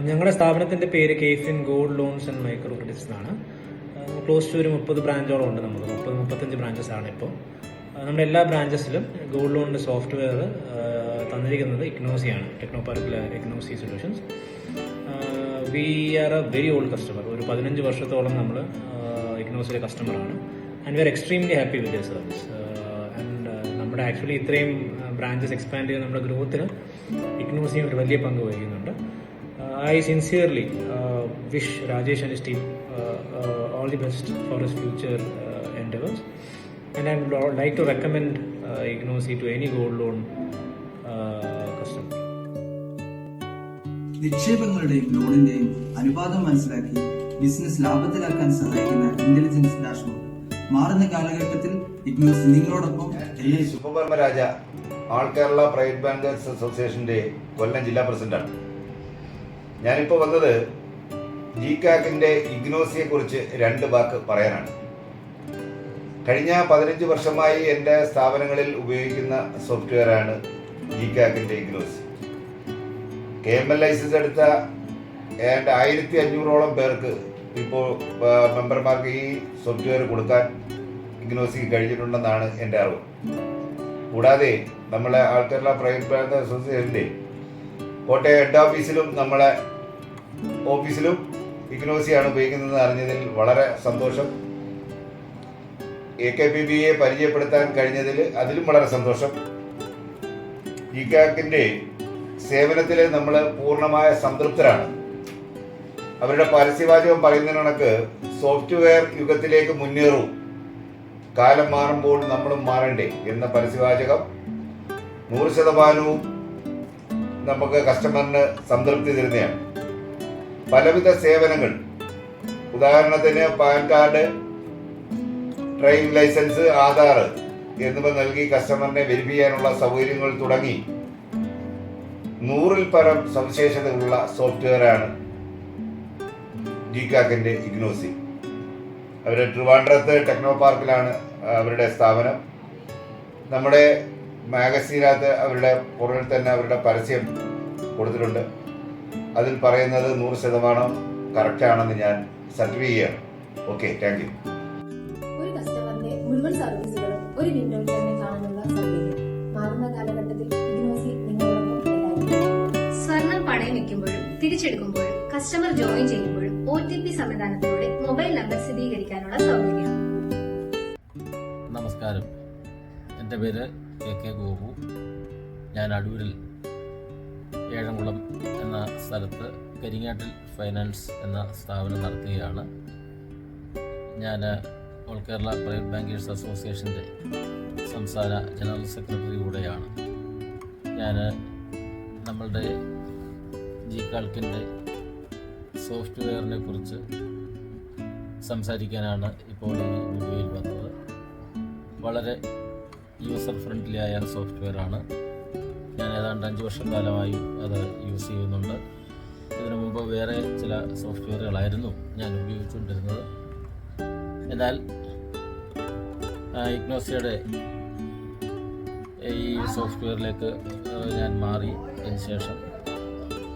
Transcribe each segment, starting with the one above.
ഞങ്ങളുടെ സ്ഥാപനത്തിൻ്റെ പേര് Keyfin gold loans and micro credits എന്നാണ്. ക്ലോസ് ടു ഒരു 30 ബ്രാഞ്ചോളം ഉണ്ട്. നമുക്ക് 35 ബ്രാഞ്ചസ് ആണ് ഇപ്പോൾ. നമ്മുടെ എല്ലാ ബ്രാഞ്ചസിലും ഗോൾഡ് ലോണിൻ്റെ സോഫ്റ്റ്വെയർ തന്നിരിക്കുന്നത് ഇഗ്നോസിയാണ്, ടെക്നോ പാർക്കിലെ Ignosi solutions. We are a very old customer. ഒരു 15 വർഷത്തോളം നമ്മൾ ഇഗ്നോസിലെ കസ്റ്റമറാണ്. And we are extremely happy with their service. And നമ്മുടെ ആക്ച്വലി ഇത്രയും ബ്രാഞ്ചസ് എക്സ്പാൻഡ് ചെയ്ത് നമ്മുടെ ഗ്രോത്തിന് ഇഗ്നോസിയും ഒരു വലിയ പങ്ക് വഹിക്കുന്നുണ്ട്. I sincerely wish Rajesh and his team all the best for his future endeavors, and I would like to recommend Ignosi to any gold loan customer. നിക്ഷേപങ്ങളുടെയും ലോണിന്റെയും അനുപാതം മനസ്സിലാക്കി ബിസിനസ് ലാഭത്തിലാക്കാൻ സഹായിക്കുന്ന ഇന്റലിജൻസ് ഡാഷ്ബോർഡ് മാറുന്ന കാലഘട്ടത്തിൽ ഇഗ്നോസ് നിങ്ങളോടൊപ്പം. സുബ്ബവർമ്മ രാജ, ആൾ കേരള പ്രൈവറ്റ് ബാങ്കേഴ്സ് അസോസിയേഷന്റെ കൊല്ലം ജില്ലാ പ്രസിഡന്റാണ്. ഞാനിപ്പോൾ വന്നത് ജികാക്കിൻ്റെ ഇഗ്നോസിയെ കുറിച്ച് 2 വാക്ക് പറയാനാണ്. കഴിഞ്ഞ 15 വർഷമായി എൻ്റെ സ്ഥാപനങ്ങളിൽ ഉപയോഗിക്കുന്ന സോഫ്റ്റ്വെയറാണ് ജികാക്കിൻ്റെ ഇഗ്നോസി. KML ലൈസൻസ് എടുത്ത 1500ഓളം പേർക്ക് ഇപ്പോൾ മെമ്പർമാർക്ക് ഈ സോഫ്റ്റ്വെയർ കൊടുക്കാൻ ഇഗ്നോസിക്ക് കഴിഞ്ഞിട്ടുണ്ടെന്നാണ് എൻ്റെ അറിവ്. കൂടാതെ നമ്മളെ ആൾ കേരള പ്രൈവറ്റ് ബാങ്ക് അസോസിയേഷൻ്റെ കോട്ടയം ഹെഡ് ഓഫീസിലും നമ്മളെ ഓഫീസിലും ഇഗ്നോസിയാണ് ഉപയോഗിക്കുന്നത് അറിഞ്ഞതിൽ വളരെ സന്തോഷം. AKPBയെ പരിചയപ്പെടുത്താൻ കഴിഞ്ഞതിൽ അതിലും വളരെ സന്തോഷം. ജികാക്കിൻ്റെ സേവനത്തിൽ നമ്മൾ പൂർണ്ണമായ സംതൃപ്തരാണ്. അവരുടെ പരസ്യവാചകം പറയുന്ന കണക്ക് സോഫ്റ്റ്വെയർ യുഗത്തിലേക്ക് മുന്നേറൂ, കാലം മാറുമ്പോൾ നമ്മളും മാറണ്ടേ എന്ന പരസ്യവാചകം 100% നമുക്ക് കസ്റ്റമറിന് സംതൃപ്തി തരുന്നതാണ്. പലവിധ സേവനങ്ങൾ, ഉദാഹരണത്തിന് PAN card, driving licence, Aadhaar എന്നിവ നൽകി കസ്റ്റമറിനെ വെരിഫൈ ചെയ്യാനുള്ള സൗകര്യങ്ങൾ തുടങ്ങി 100-ൽ പരം സവിശേഷതകളുള്ള സോഫ്റ്റ്വെയറാണ് ജികാക്കിൻ്റെ ഇഗ്നോസി. അവർ ട്രിവാൻഡ്രത്ത് ടെക്നോ പാർക്കിലാണ് അവരുടെ സ്ഥാപനം. നമ്മുടെ മാഗസീനകത്ത് അവരുടെ പുറകിൽ തന്നെ അവരുടെ പരസ്യം കൊടുത്തിട്ടുണ്ട്. അതിൽ പറയുന്നത് 100% കറക്റ്റാണെന്ന് ഞാൻ സർട്ടിഫൈ ചെയ്യാണ്. Okay, thank you. ഒരു കസ്റ്റമറിന്റെ മുഴുവൻ സർവീസുകളും ഒരു വിൻഡോയിൽ തന്നെ കാണാനുള്ള സൗകര്യം മാറുന്ന കാലഘട്ടത്തിൽ ഇഗ്നോസി നിങ്ങളോടൊപ്പം. സ്വർണം പണയം വെക്കുമ്പോഴും തിരിച്ചെടുക്കുമ്പോഴും കസ്റ്റമർ ജോയിൻ ചെയ്യുമ്പോഴും OTP സംവിധാനത്തിലൂടെ മൊബൈൽ നമ്പർ സ്ഥിരീകരിക്കാനുള്ള സൗകര്യം. നമസ്കാരം, എൻ്റെ പേര് KK ഗോപു. ഞാൻ അടൂരിൽ ഏഴംകുളം എന്ന സ്ഥലത്ത് കരിങ്ങാട്ടിൽ ഫൈനാൻസ് എന്ന സ്ഥാപനം നടത്തുകയാണ്. ഞാൻ ഓൾ കേരള പ്രൈവറ്റ് ബാങ്കേഴ്സ് അസോസിയേഷൻ്റെ സംസ്ഥാന ജനറൽ സെക്രട്ടറി കൂടെയാണ്. ഞാൻ നമ്മളുടെ ജികാക്കിൻ്റെ സോഫ്റ്റ്വെയറിനെ കുറിച്ച് സംസാരിക്കാനാണ് ഇപ്പോൾ ഈ വീഡിയോയിൽ വന്നത്. വളരെ യൂസർ ഫ്രണ്ട്ലി ആയ സോഫ്റ്റ്വെയറാണ്. ഞാൻ ഏതാണ്ട് 5 വർഷക്കാലമായി അത് യൂസ് ചെയ്യുന്നുണ്ട്. ഇതിനു മുമ്പ് വേറെ ചില സോഫ്റ്റ്വെയറുകളായിരുന്നു ഞാൻ ഉപയോഗിച്ചുകൊണ്ടിരുന്നത്. എന്നാൽ ഇഗ്നോസിയുടെ ഈ സോഫ്റ്റ്വെയറിലേക്ക് ഞാൻ മാറി അതിന് ശേഷം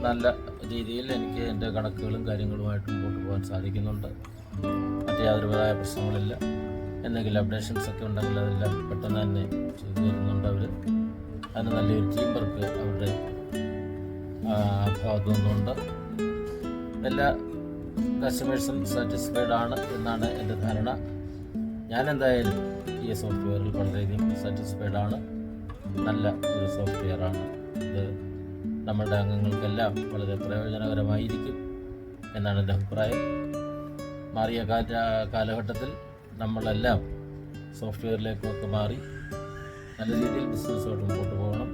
നല്ല രീതിയിൽ എനിക്ക് എൻ്റെ കണക്കുകളും കാര്യങ്ങളുമായിട്ട് മുമ്പോട്ട് പോകാൻ സാധിക്കുന്നുണ്ട്. മറ്റു യാതൊരുവിധമായ പ്രശ്നങ്ങളില്ല. എന്തെങ്കിലും അപ്ഡേഷൻസ് ഒക്കെ ഉണ്ടെങ്കിൽ അതെല്ലാം പെട്ടെന്ന് തന്നെ ചെയ്തു തരുന്നുണ്ട് അവർ. അതിന് നല്ലൊരു ടീം വർക്ക് അവരുടെ ഭാഗത്തു നിന്നുണ്ട്. എല്ലാ കസ്റ്റമേഴ്സും സാറ്റിസ്ഫൈഡ് ആണ് എന്നാണ് എൻ്റെ ധാരണ. ഞാൻ എന്തായാലും ഈ സോഫ്റ്റ്വെയറിൽ വളരെയധികം സാറ്റിസ്ഫൈഡ് ആണ്. നല്ല ഒരു സോഫ്റ്റ്വെയറാണ് ഇത്. നമ്മളുടെ അംഗങ്ങൾക്കെല്ലാം വളരെ പ്രയോജനകരമായിരിക്കും എന്നാണ് എൻ്റെ അഭിപ്രായം. മാറിയ കാലഘട്ടത്തിൽ നമ്മളെല്ലാം സോഫ്റ്റ്വെയറിലേക്കൊക്കെ മാറി നല്ല രീതിയിൽ ബിസിനസ്സോട്ട് മുമ്പോട്ട് പോകണം.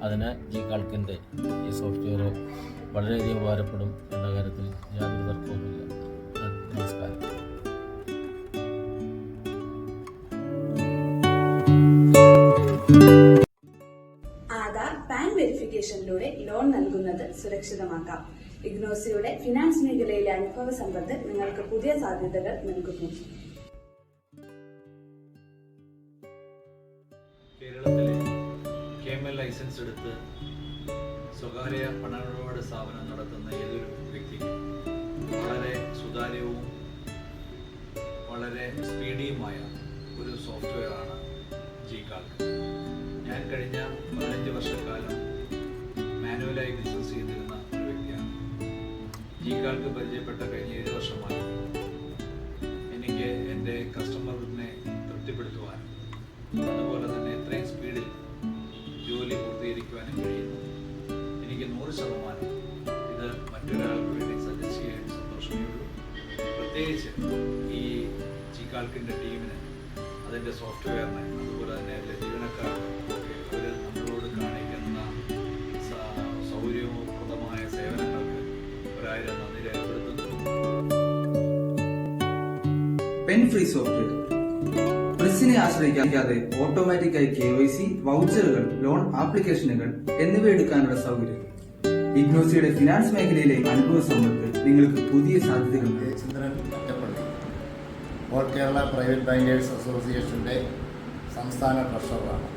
അതിന് ജികാക്കിൻ്റെ ഈ സോഫ്റ്റ്വെയർ വളരെയധികം ഉപകാരപ്പെടും എന്ന കാര്യത്തിൽ യാതൊരു തർക്കവുമില്ല. നമസ്കാരം. ആധാർ പാൻ വെരിഫിക്കേഷനിലൂടെ ലോൺ നൽകുന്നത് സുരക്ഷിതമാക്കാം. ഇഗ്നോസിയുടെ ഫിനാൻസ് മേഖലയിലെ അനുഭവ സമ്പത്ത് നിങ്ങൾക്ക് പുതിയ സാധ്യതകൾ നൽകുന്നു. കേരളത്തിലെ KML ലൈസൻസ് എടുത്ത് സ്വകാര്യ പണമിടപാട് സ്ഥാപനം നടത്തുന്ന ഏതൊരു വ്യക്തിക്കും വളരെ സുതാര്യവും വളരെ സ്പീഡിയുമായ ഒരു സോഫ്റ്റ്വെയറാണ് ജികാൽക്ക്. ഞാൻ കഴിഞ്ഞ 15 വർഷക്കാലം മാനുവലായി ബിസിനസ് ചെയ്തിരുന്ന ഒരു വ്യക്തിയാണ്. ജികാൽക്ക് പരിചയപ്പെട്ട കഴിഞ്ഞ 7 വർഷമായി എനിക്ക് എൻ്റെ കസ്റ്റമറിനെ തൃപ്തിപ്പെടുത്തുവാനും അതുപോലെ തന്നെ എത്രയും സ്പീഡിൽ ജോലി പൂർത്തീകരിക്കുവാനും കഴിയുന്നു. എനിക്ക് 100% ഇത് മറ്റൊരാൾക്ക് വേണ്ടി സജസ്റ്റ് ചെയ്യാൻ സന്തോഷമേ ഉള്ളൂ. പ്രത്യേകിച്ച് ഈ ജികാൽക്കിൻ്റെ ടീമിന്, അതിൻ്റെ സോഫ്റ്റ്വെയറിന്, അതുപോലെ തന്നെ അതിൻ്റെ ജീവനക്കാർക്ക് ഒക്കെ അവർ നമ്മളോട് കാണിക്കുന്ന സൗകര്യപ്രദമായ സേവനങ്ങൾക്ക് 1000 നന്ദി രേഖപ്പെടുത്തുന്നു. പെൻ ഫ്രീ സോഫ്റ്റ്വെയർ പ്രസ്സിനെ ആശ്രയിക്കാതെ ഓട്ടോമാറ്റിക്കായി KYC, വൗച്ചറുകൾ, ലോൺ ആപ്ലിക്കേഷനുകൾ എന്നിവ എടുക്കാനുള്ള സൗകര്യം. ഇഗ്നോസിയുടെ ഫിനാൻസ് മേഖലയിലെ അനുഭവ സമ്പത്ത് നിങ്ങൾക്ക് പുതിയ സാധ്യതകൾ നൽകും. Chandran Mattappally all Kerala private bankers അസോസിയേഷൻ്റെ സംസ്ഥാന ട്രഷററാണ്.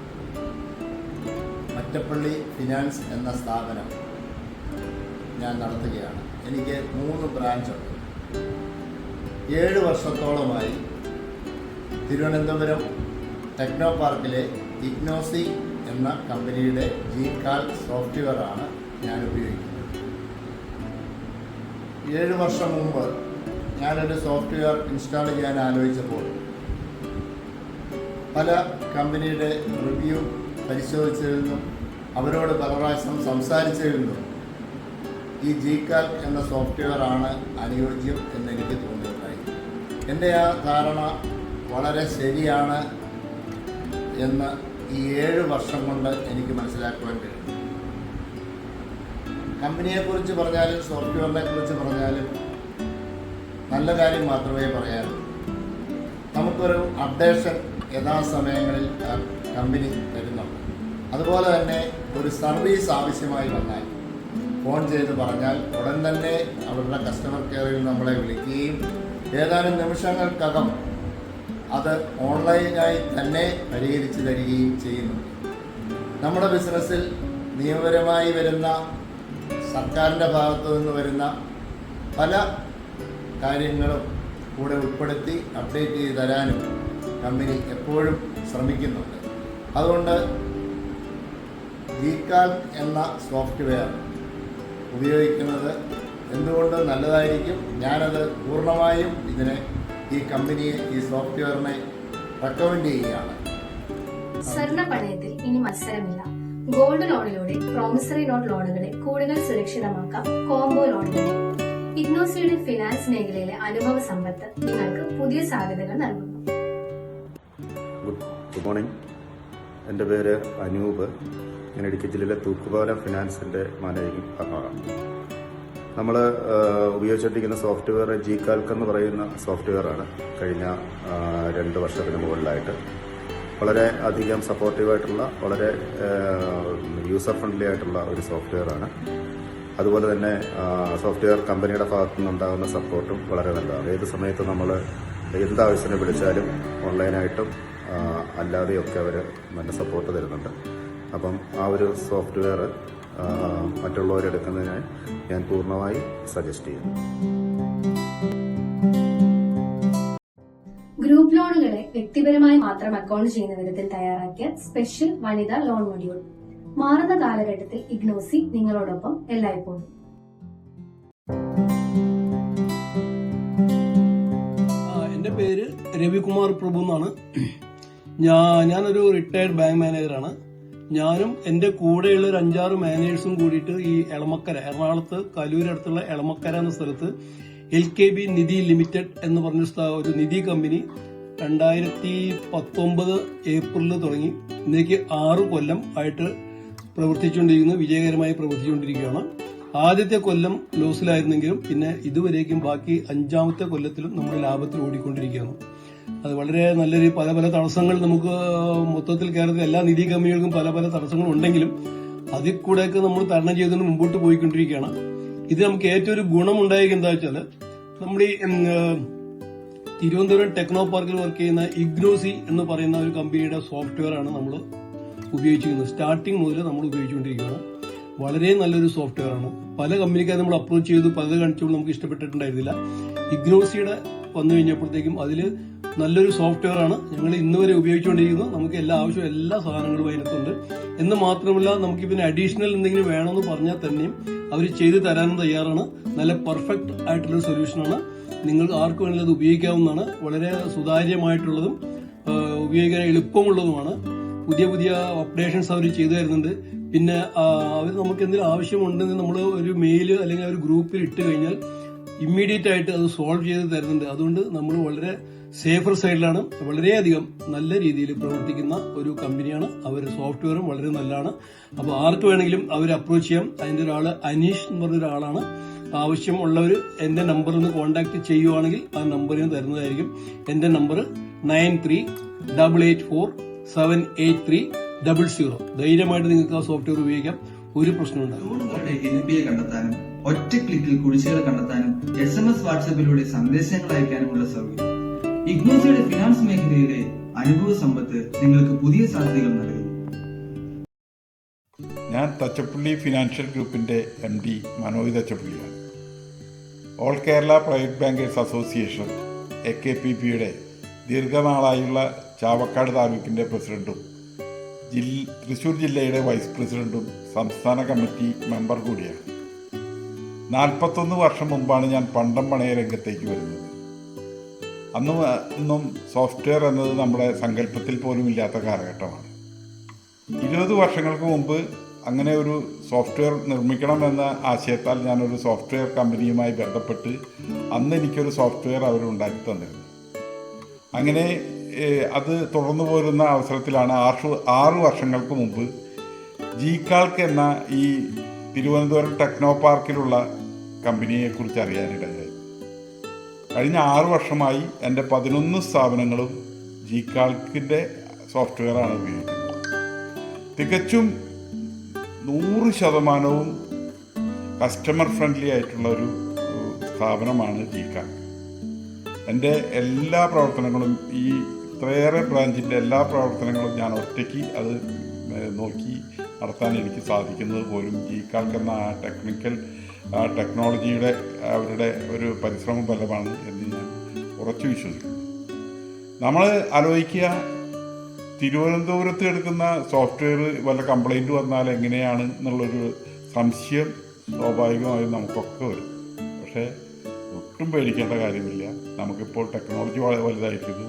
മറ്റപ്പള്ളി ഫിനാൻസ് എന്ന സ്ഥാപനം ഞാൻ നടത്തുകയാണ്. എനിക്ക് 3 ബ്രാഞ്ചുണ്ട്. 7 വർഷത്തോളമായി തിരുവനന്തപുരം ടെക്നോ പാർക്കിലെ ഇഗ്നോസി എന്ന കമ്പനിയുടെ ജികാൽ സോഫ്റ്റ്വെയറാണ് ഞാൻ ഉപയോഗിക്കുന്നത്. 7 വർഷം മുമ്പ് ഞാനൊരു സോഫ്റ്റ്വെയർ ഇൻസ്റ്റാൾ ചെയ്യാൻ ആലോചിച്ചപ്പോൾ പല കമ്പനിയുടെ റിവ്യൂ പരിശോധിച്ചതിൽ നിന്നും അവരോട് പല പ്രാവശ്യം സംസാരിച്ചതിൽ നിന്നും ഈ ജികാൽ എന്ന സോഫ്റ്റ്വെയറാണ് അനുയോജ്യം എന്നെനിക്ക് തോന്നിയിട്ടുണ്ടായി. എൻ്റെ ആ ധാരണ വളരെ ശരിയാണ് എന്ന് ഈ 7 വർഷം കൊണ്ട് എനിക്ക് മനസ്സിലാക്കുവാൻ കഴിയും. കമ്പനിയെക്കുറിച്ച് പറഞ്ഞാലും സോഫ്റ്റ്വെയറിനെ കുറിച്ച് പറഞ്ഞാലും നല്ല കാര്യം മാത്രമേ പറയാനുള്ളൂ. നമുക്കൊരു അപ്ഡേഷൻ യഥാസമയങ്ങളിൽ കമ്പനി തരുന്നുണ്ട്. അതുപോലെ തന്നെ ഒരു സർവീസ് ആവശ്യമായി വന്നാൽ ഫോൺ ചെയ്ത് പറഞ്ഞാൽ ഉടൻ തന്നെ അവരുടെ കസ്റ്റമർ കെയറിൽ നമ്മളെ വിളിക്കുകയും ഏതാനും നിമിഷങ്ങൾക്കകം അത് ഓൺലൈനായി തന്നെ പരിഹരിച്ചു തരികയും ചെയ്യുന്നു. നമ്മുടെ ബിസിനസ്സിൽ നിയമപരമായി വരുന്ന സർക്കാരിൻ്റെ ഭാഗത്തു നിന്ന് വരുന്ന പല കാര്യങ്ങളും കൂടെ ഉൾപ്പെടുത്തി അപ്ഡേറ്റ് ചെയ്ത് തരാനും കമ്പനി എപ്പോഴും ശ്രമിക്കുന്നുണ്ട്. അതുകൊണ്ട് ജികാൽ എന്ന സോഫ്റ്റ്വെയർ ഉപയോഗിക്കുന്നത് എന്തുകൊണ്ട് നല്ലതായിരിക്കും. ഞാനത് പൂർണ്ണമായും ഈ കമ്പനിയെ, ഈ സോഫ്റ്റ്വെയറിനെ റെക്കമെൻഡ് ചെയ്യുകയാണ്. സ്വർണ്ണ പണയത്തിൽ ഇനി മത്സരമില്ല. ഗോൾഡ് ലോണിലൂടെ പ്രോമിസറി നോട്ട് ലോണുകളെ കൂടുതൽ സുരക്ഷിതമാക്കാം കോംബോ ലോണുകളെ. ഇഗ്നോസിയുടെ ഫിനാൻസ് മേഖലയിലെ അനുഭവ സമ്പത്ത് നിങ്ങൾക്ക് പുതിയ സാധ്യതകൾ നൽകുന്നു. Good morning. എൻ്റെ പേര് അനൂപ്. ഞാൻ ഇടുക്കി ജില്ലയിലെ തൂക്കുപാലം ഫിനാൻസിൻ്റെ മാനേജിംഗ് പാർട്ണറാണ്. നമ്മൾ ഉപയോഗിച്ചുകൊണ്ടിരിക്കുന്ന സോഫ്റ്റ്വെയർ ജികാൽക്ക് എന്ന് പറയുന്ന സോഫ്റ്റ്വെയറാണ്. കഴിഞ്ഞ 2 വർഷത്തിന് മുകളിലായിട്ട് വളരെ അധികം സപ്പോർട്ടീവായിട്ടുള്ള, വളരെ യൂസർ ഫ്രണ്ട്ലി ആയിട്ടുള്ള ഒരു സോഫ്റ്റ്വെയറാണ്. അതുപോലെ തന്നെ സോഫ്റ്റ്വെയർ കമ്പനിയുടെ ഭാഗത്തു നിന്നുണ്ടാകുന്ന സപ്പോർട്ടും വളരെ നല്ലതാണ്. ഏത് സമയത്ത് നമ്മൾ എന്താവശ്യത്തിന് വിളിച്ചാലും ഓൺലൈനായിട്ടും അല്ലാതെയൊക്കെ അവർ നല്ല സപ്പോർട്ട് തരുന്നുണ്ട്. അപ്പം ആ ഒരു സോഫ്റ്റ്വെയർ മറ്റുള്ളവരെടുക്കുന്നതിനായി ഞാൻ പൂർണ്ണമായി സജസ്റ്റ് ചെയ്യുന്നു. ഗ്രൂപ്പ് ലോണുകളെ വ്യക്തിപരമായി മാത്രം അക്കൗണ്ട് ചെയ്യുന്ന വിധത്തിൽ തയ്യാറാക്കിയ സ്പെഷ്യൽ വനിതാ ലോൺ മൊഡ്യൂൾ. മാറുന്ന കാലഘട്ടത്തിൽ ഇഗ്നോസി നിങ്ങളോടൊപ്പം എല്ലായ്പ്പോഴും. എൻ്റെ പേര് രവികുമാർ പ്രഭു എന്നാണ്. ഞാനൊരു റിട്ടയർഡ് ബാങ്ക് മാനേജറാണ്. ഞാനും എൻ്റെ കൂടെയുള്ള ഒരു 5-6 മാനേജേഴ്സും കൂടിയിട്ട് ഈ എളമക്കര, എറണാകുളത്ത് കലൂരടുത്തുള്ള എളമക്കര എന്ന സ്ഥലത്ത് LKB നിധി ലിമിറ്റഡ് എന്ന് പറഞ്ഞ ഒരു നിധി കമ്പനി 2019 ഏപ്രിലിൽ തുടങ്ങി ഇന്നേക്ക് 6 കൊല്ലം ആയിട്ട് പ്രവർത്തിച്ചുകൊണ്ടിരിക്കുന്നു. വിജയകരമായി പ്രവർത്തിച്ചുകൊണ്ടിരിക്കുകയാണ്. ആദ്യത്തെ കൊല്ലം ലോസിലായിരുന്നെങ്കിലും പിന്നെ ഇതുവരേക്കും ബാക്കി 5ാമത്തെ കൊല്ലത്തിലും നമ്മൾ ലാഭത്തിൽ ഓടിക്കൊണ്ടിരിക്കുകയാണ്. അത് വളരെ നല്ലൊരു പല തടസ്സങ്ങൾ നമുക്ക് മൊത്തത്തിൽ കേരളത്തിലെ എല്ലാ നിധി കമ്പനികൾക്കും പല തടസ്സങ്ങൾ ഉണ്ടെങ്കിലും അതിൽ കൂടെയൊക്കെ നമ്മൾ തരണം ചെയ്തുകൊണ്ട് മുമ്പോട്ട് പോയിക്കൊണ്ടിരിക്കുകയാണ്. ഇത് നമുക്ക് ഏറ്റവും ഒരു ഗുണമുണ്ടായിരിക്കും എന്താ വെച്ചാൽ, നമ്മുടെ ഈ തിരുവനന്തപുരം ടെക്നോ പാർക്കിൽ വർക്ക് ചെയ്യുന്ന ഇഗ്നോസി എന്ന് പറയുന്ന ഒരു കമ്പനിയുടെ സോഫ്റ്റ്വെയർ ആണ് നമ്മൾ ഉപയോഗിച്ചിരിക്കുന്നത്. സ്റ്റാർട്ടിങ് മുതൽ നമ്മൾ ഉപയോഗിച്ചുകൊണ്ടിരിക്കുകയാണ്. വളരെ നല്ലൊരു സോഫ്റ്റ്വെയർ ആണ്. പല കമ്പനിക്കാർ നമ്മൾ അപ്രോച്ച് ചെയ്തു, പലത് കാണിച്ചപ്പോൾ നമുക്ക് ഇഷ്ടപ്പെട്ടിട്ടുണ്ടായിരുന്നില്ല. ഇഗ്നോസിയുടെ വന്നു കഴിഞ്ഞപ്പോഴത്തേക്കും അതിൽ നല്ലൊരു സോഫ്റ്റ്വെയർ ആണ് ഞങ്ങൾ ഇന്ന് വരെ ഉപയോഗിച്ചുകൊണ്ടിരിക്കുന്നത്. നമുക്ക് എല്ലാ സാധനങ്ങളും അതിനകത്തുണ്ട് എന്ന് മാത്രമല്ല, നമുക്ക് പിന്നെ അഡീഷണൽ എന്തെങ്കിലും വേണമെന്ന് പറഞ്ഞാൽ തന്നെയും അവർ ചെയ്തു തരാനും തയ്യാറാണ്. നല്ല പെർഫെക്റ്റ് ആയിട്ടുള്ള സൊല്യൂഷനാണ്. നിങ്ങൾക്ക് ആർക്ക് വേണമെങ്കിലും അത് ഉപയോഗിക്കാവുന്നതാണ്. വളരെ സുതാര്യമായിട്ടുള്ളതും ഉപയോഗിക്കാൻ എളുപ്പമുള്ളതുമാണ്. പുതിയ അപ്ഡേഷൻസ് അവർ ചെയ്തു തരുന്നുണ്ട്. പിന്നെ അവർ നമുക്ക് എന്തെങ്കിലും ആവശ്യമുണ്ടെന്ന് നമ്മൾ ഒരു മെയിൽ അല്ലെങ്കിൽ ഒരു ഗ്രൂപ്പിൽ ഇട്ട് കഴിഞ്ഞാൽ ഇമ്മീഡിയറ്റ് ആയിട്ട് അത് സോൾവ് ചെയ്ത് തരുന്നുണ്ട്. അതുകൊണ്ട് നമ്മൾ വളരെ സേഫർ സൈഡിലാണ്. വളരെയധികം നല്ല രീതിയിൽ പ്രവർത്തിക്കുന്ന ഒരു കമ്പനിയാണ്. അവരുടെ സോഫ്റ്റ്വെയറും വളരെ നല്ലതാണ്. അപ്പോൾ ആർക്ക് വേണമെങ്കിലും അവർ അപ്രോച്ച് ചെയ്യാം. അതിന്റെ ഒരാള് അനീഷ് എന്ന് പറഞ്ഞ ഒരാളാണ്. ആവശ്യമുള്ളവർ എന്റെ നമ്പറിൽ നിന്ന് കോൺടാക്ട് ചെയ്യുവാണെങ്കിൽ ആ നമ്പർ ഞാൻ തരുന്നതായിരിക്കും. എന്റെ നമ്പർ 9388478300. ധൈര്യമായിട്ട് നിങ്ങൾക്ക് ആ സോഫ്റ്റ്വെയർ ഉപയോഗിക്കാം. ഒരു പ്രശ്നം ഉണ്ടാകും. NPA കണ്ടെത്താനും ഒറ്റ ക്ലിക്കിൽ കുടിശ്ശികൾ കണ്ടെത്താനും SMS വാട്സാപ്പിലൂടെ സന്ദേശങ്ങൾ അയക്കാനുമുള്ള സൗകര്യം. ഇഗ്നോസിയുടെ ഫിനാൻസ് മേഖലയിലെ അനുഭവ സമ്പത്ത് നിങ്ങൾക്ക് പുതിയ സാധ്യതകൾ നൽകുന്നു. ഞാൻ തച്ചപ്പള്ളി ഫിനാൻഷ്യൽ ഗ്രൂപ്പിന്റെ MD മനോജ് തച്ചപ്പള്ളിയാണ്. All Kerala private bankers association AKPBയുടെ ദീർഘനാളായുള്ള ചാവക്കാട് താലൂക്കിന്റെ പ്രസിഡന്റും തൃശൂർ ജില്ലയുടെ വൈസ് പ്രസിഡന്റും സംസ്ഥാന കമ്മിറ്റി മെമ്പർ കൂടിയാണ്. 41 വർഷം മുമ്പാണ് ഞാൻ പണ്ടം പണയ രംഗത്തേക്ക് വരുന്നത്. അന്നും സോഫ്റ്റ്വെയർ എന്നത് നമ്മുടെ സങ്കല്പത്തിൽ പോലും ഇല്ലാത്ത കാലഘട്ടമാണ്. 20 വർഷങ്ങൾക്ക് മുമ്പ് അങ്ങനെ ഒരു സോഫ്റ്റ്വെയർ നിർമ്മിക്കണമെന്ന ആശയത്താൽ ഞാനൊരു സോഫ്റ്റ്വെയർ കമ്പനിയുമായി ബന്ധപ്പെട്ട് അന്ന് എനിക്കൊരു സോഫ്റ്റ്വെയർ അവരുണ്ടാക്കി തന്നിരുന്നു. അങ്ങനെ അത് തുടർന്നു പോരുന്ന അവസരത്തിലാണ് 6 വർഷങ്ങൾക്ക് മുമ്പ് ജികാൽക്ക് എന്ന ഈ തിരുവനന്തപുരം ടെക്നോ പാർക്കിലുള്ള കമ്പനിയെക്കുറിച്ച് അറിയാനിടയായി. കഴിഞ്ഞ 6 വർഷമായി എൻ്റെ 11 സ്ഥാപനങ്ങളും ജികാൽക്കിൻ്റെ സോഫ്റ്റ്വെയറാണ് ഉപയോഗിക്കുന്നത്. തികച്ചും 100% കസ്റ്റമർ ഫ്രണ്ട്ലി ആയിട്ടുള്ള ഒരു സ്ഥാപനമാണ് ജികാൽക്ക്. എൻ്റെ എല്ലാ പ്രവർത്തനങ്ങളും ഈ ഇത്രയേറെ ബ്രാഞ്ചിൻ്റെ എല്ലാ പ്രവർത്തനങ്ങളും ഞാൻ ഒറ്റയ്ക്ക് അത് നോക്കി നടത്താൻ എനിക്ക് സാധിക്കുന്നത് പോലും ജികാൽക്ക് എന്ന ടെക്നോളജിയുടെ അവരുടെ ഒരു പരിശ്രമം ഫലമാണ് എന്ന് ഞാൻ ഉറച്ചു വിശ്വസിക്കുന്നു. നമ്മൾ ആലോചിക്കുക, തിരുവനന്തപുരത്ത് എടുക്കുന്ന സോഫ്റ്റ്വെയർ വല്ല കംപ്ലൈൻറ്റ് വന്നാൽ എങ്ങനെയാണ് എന്നുള്ളൊരു സംശയം സ്വാഭാവികമായും നമുക്കൊക്കെ വരും. പക്ഷേ ഒട്ടും പേടിക്കേണ്ട കാര്യമില്ല. നമുക്കിപ്പോൾ ടെക്നോളജി വളരെ വലുതായിരിക്കുന്നു.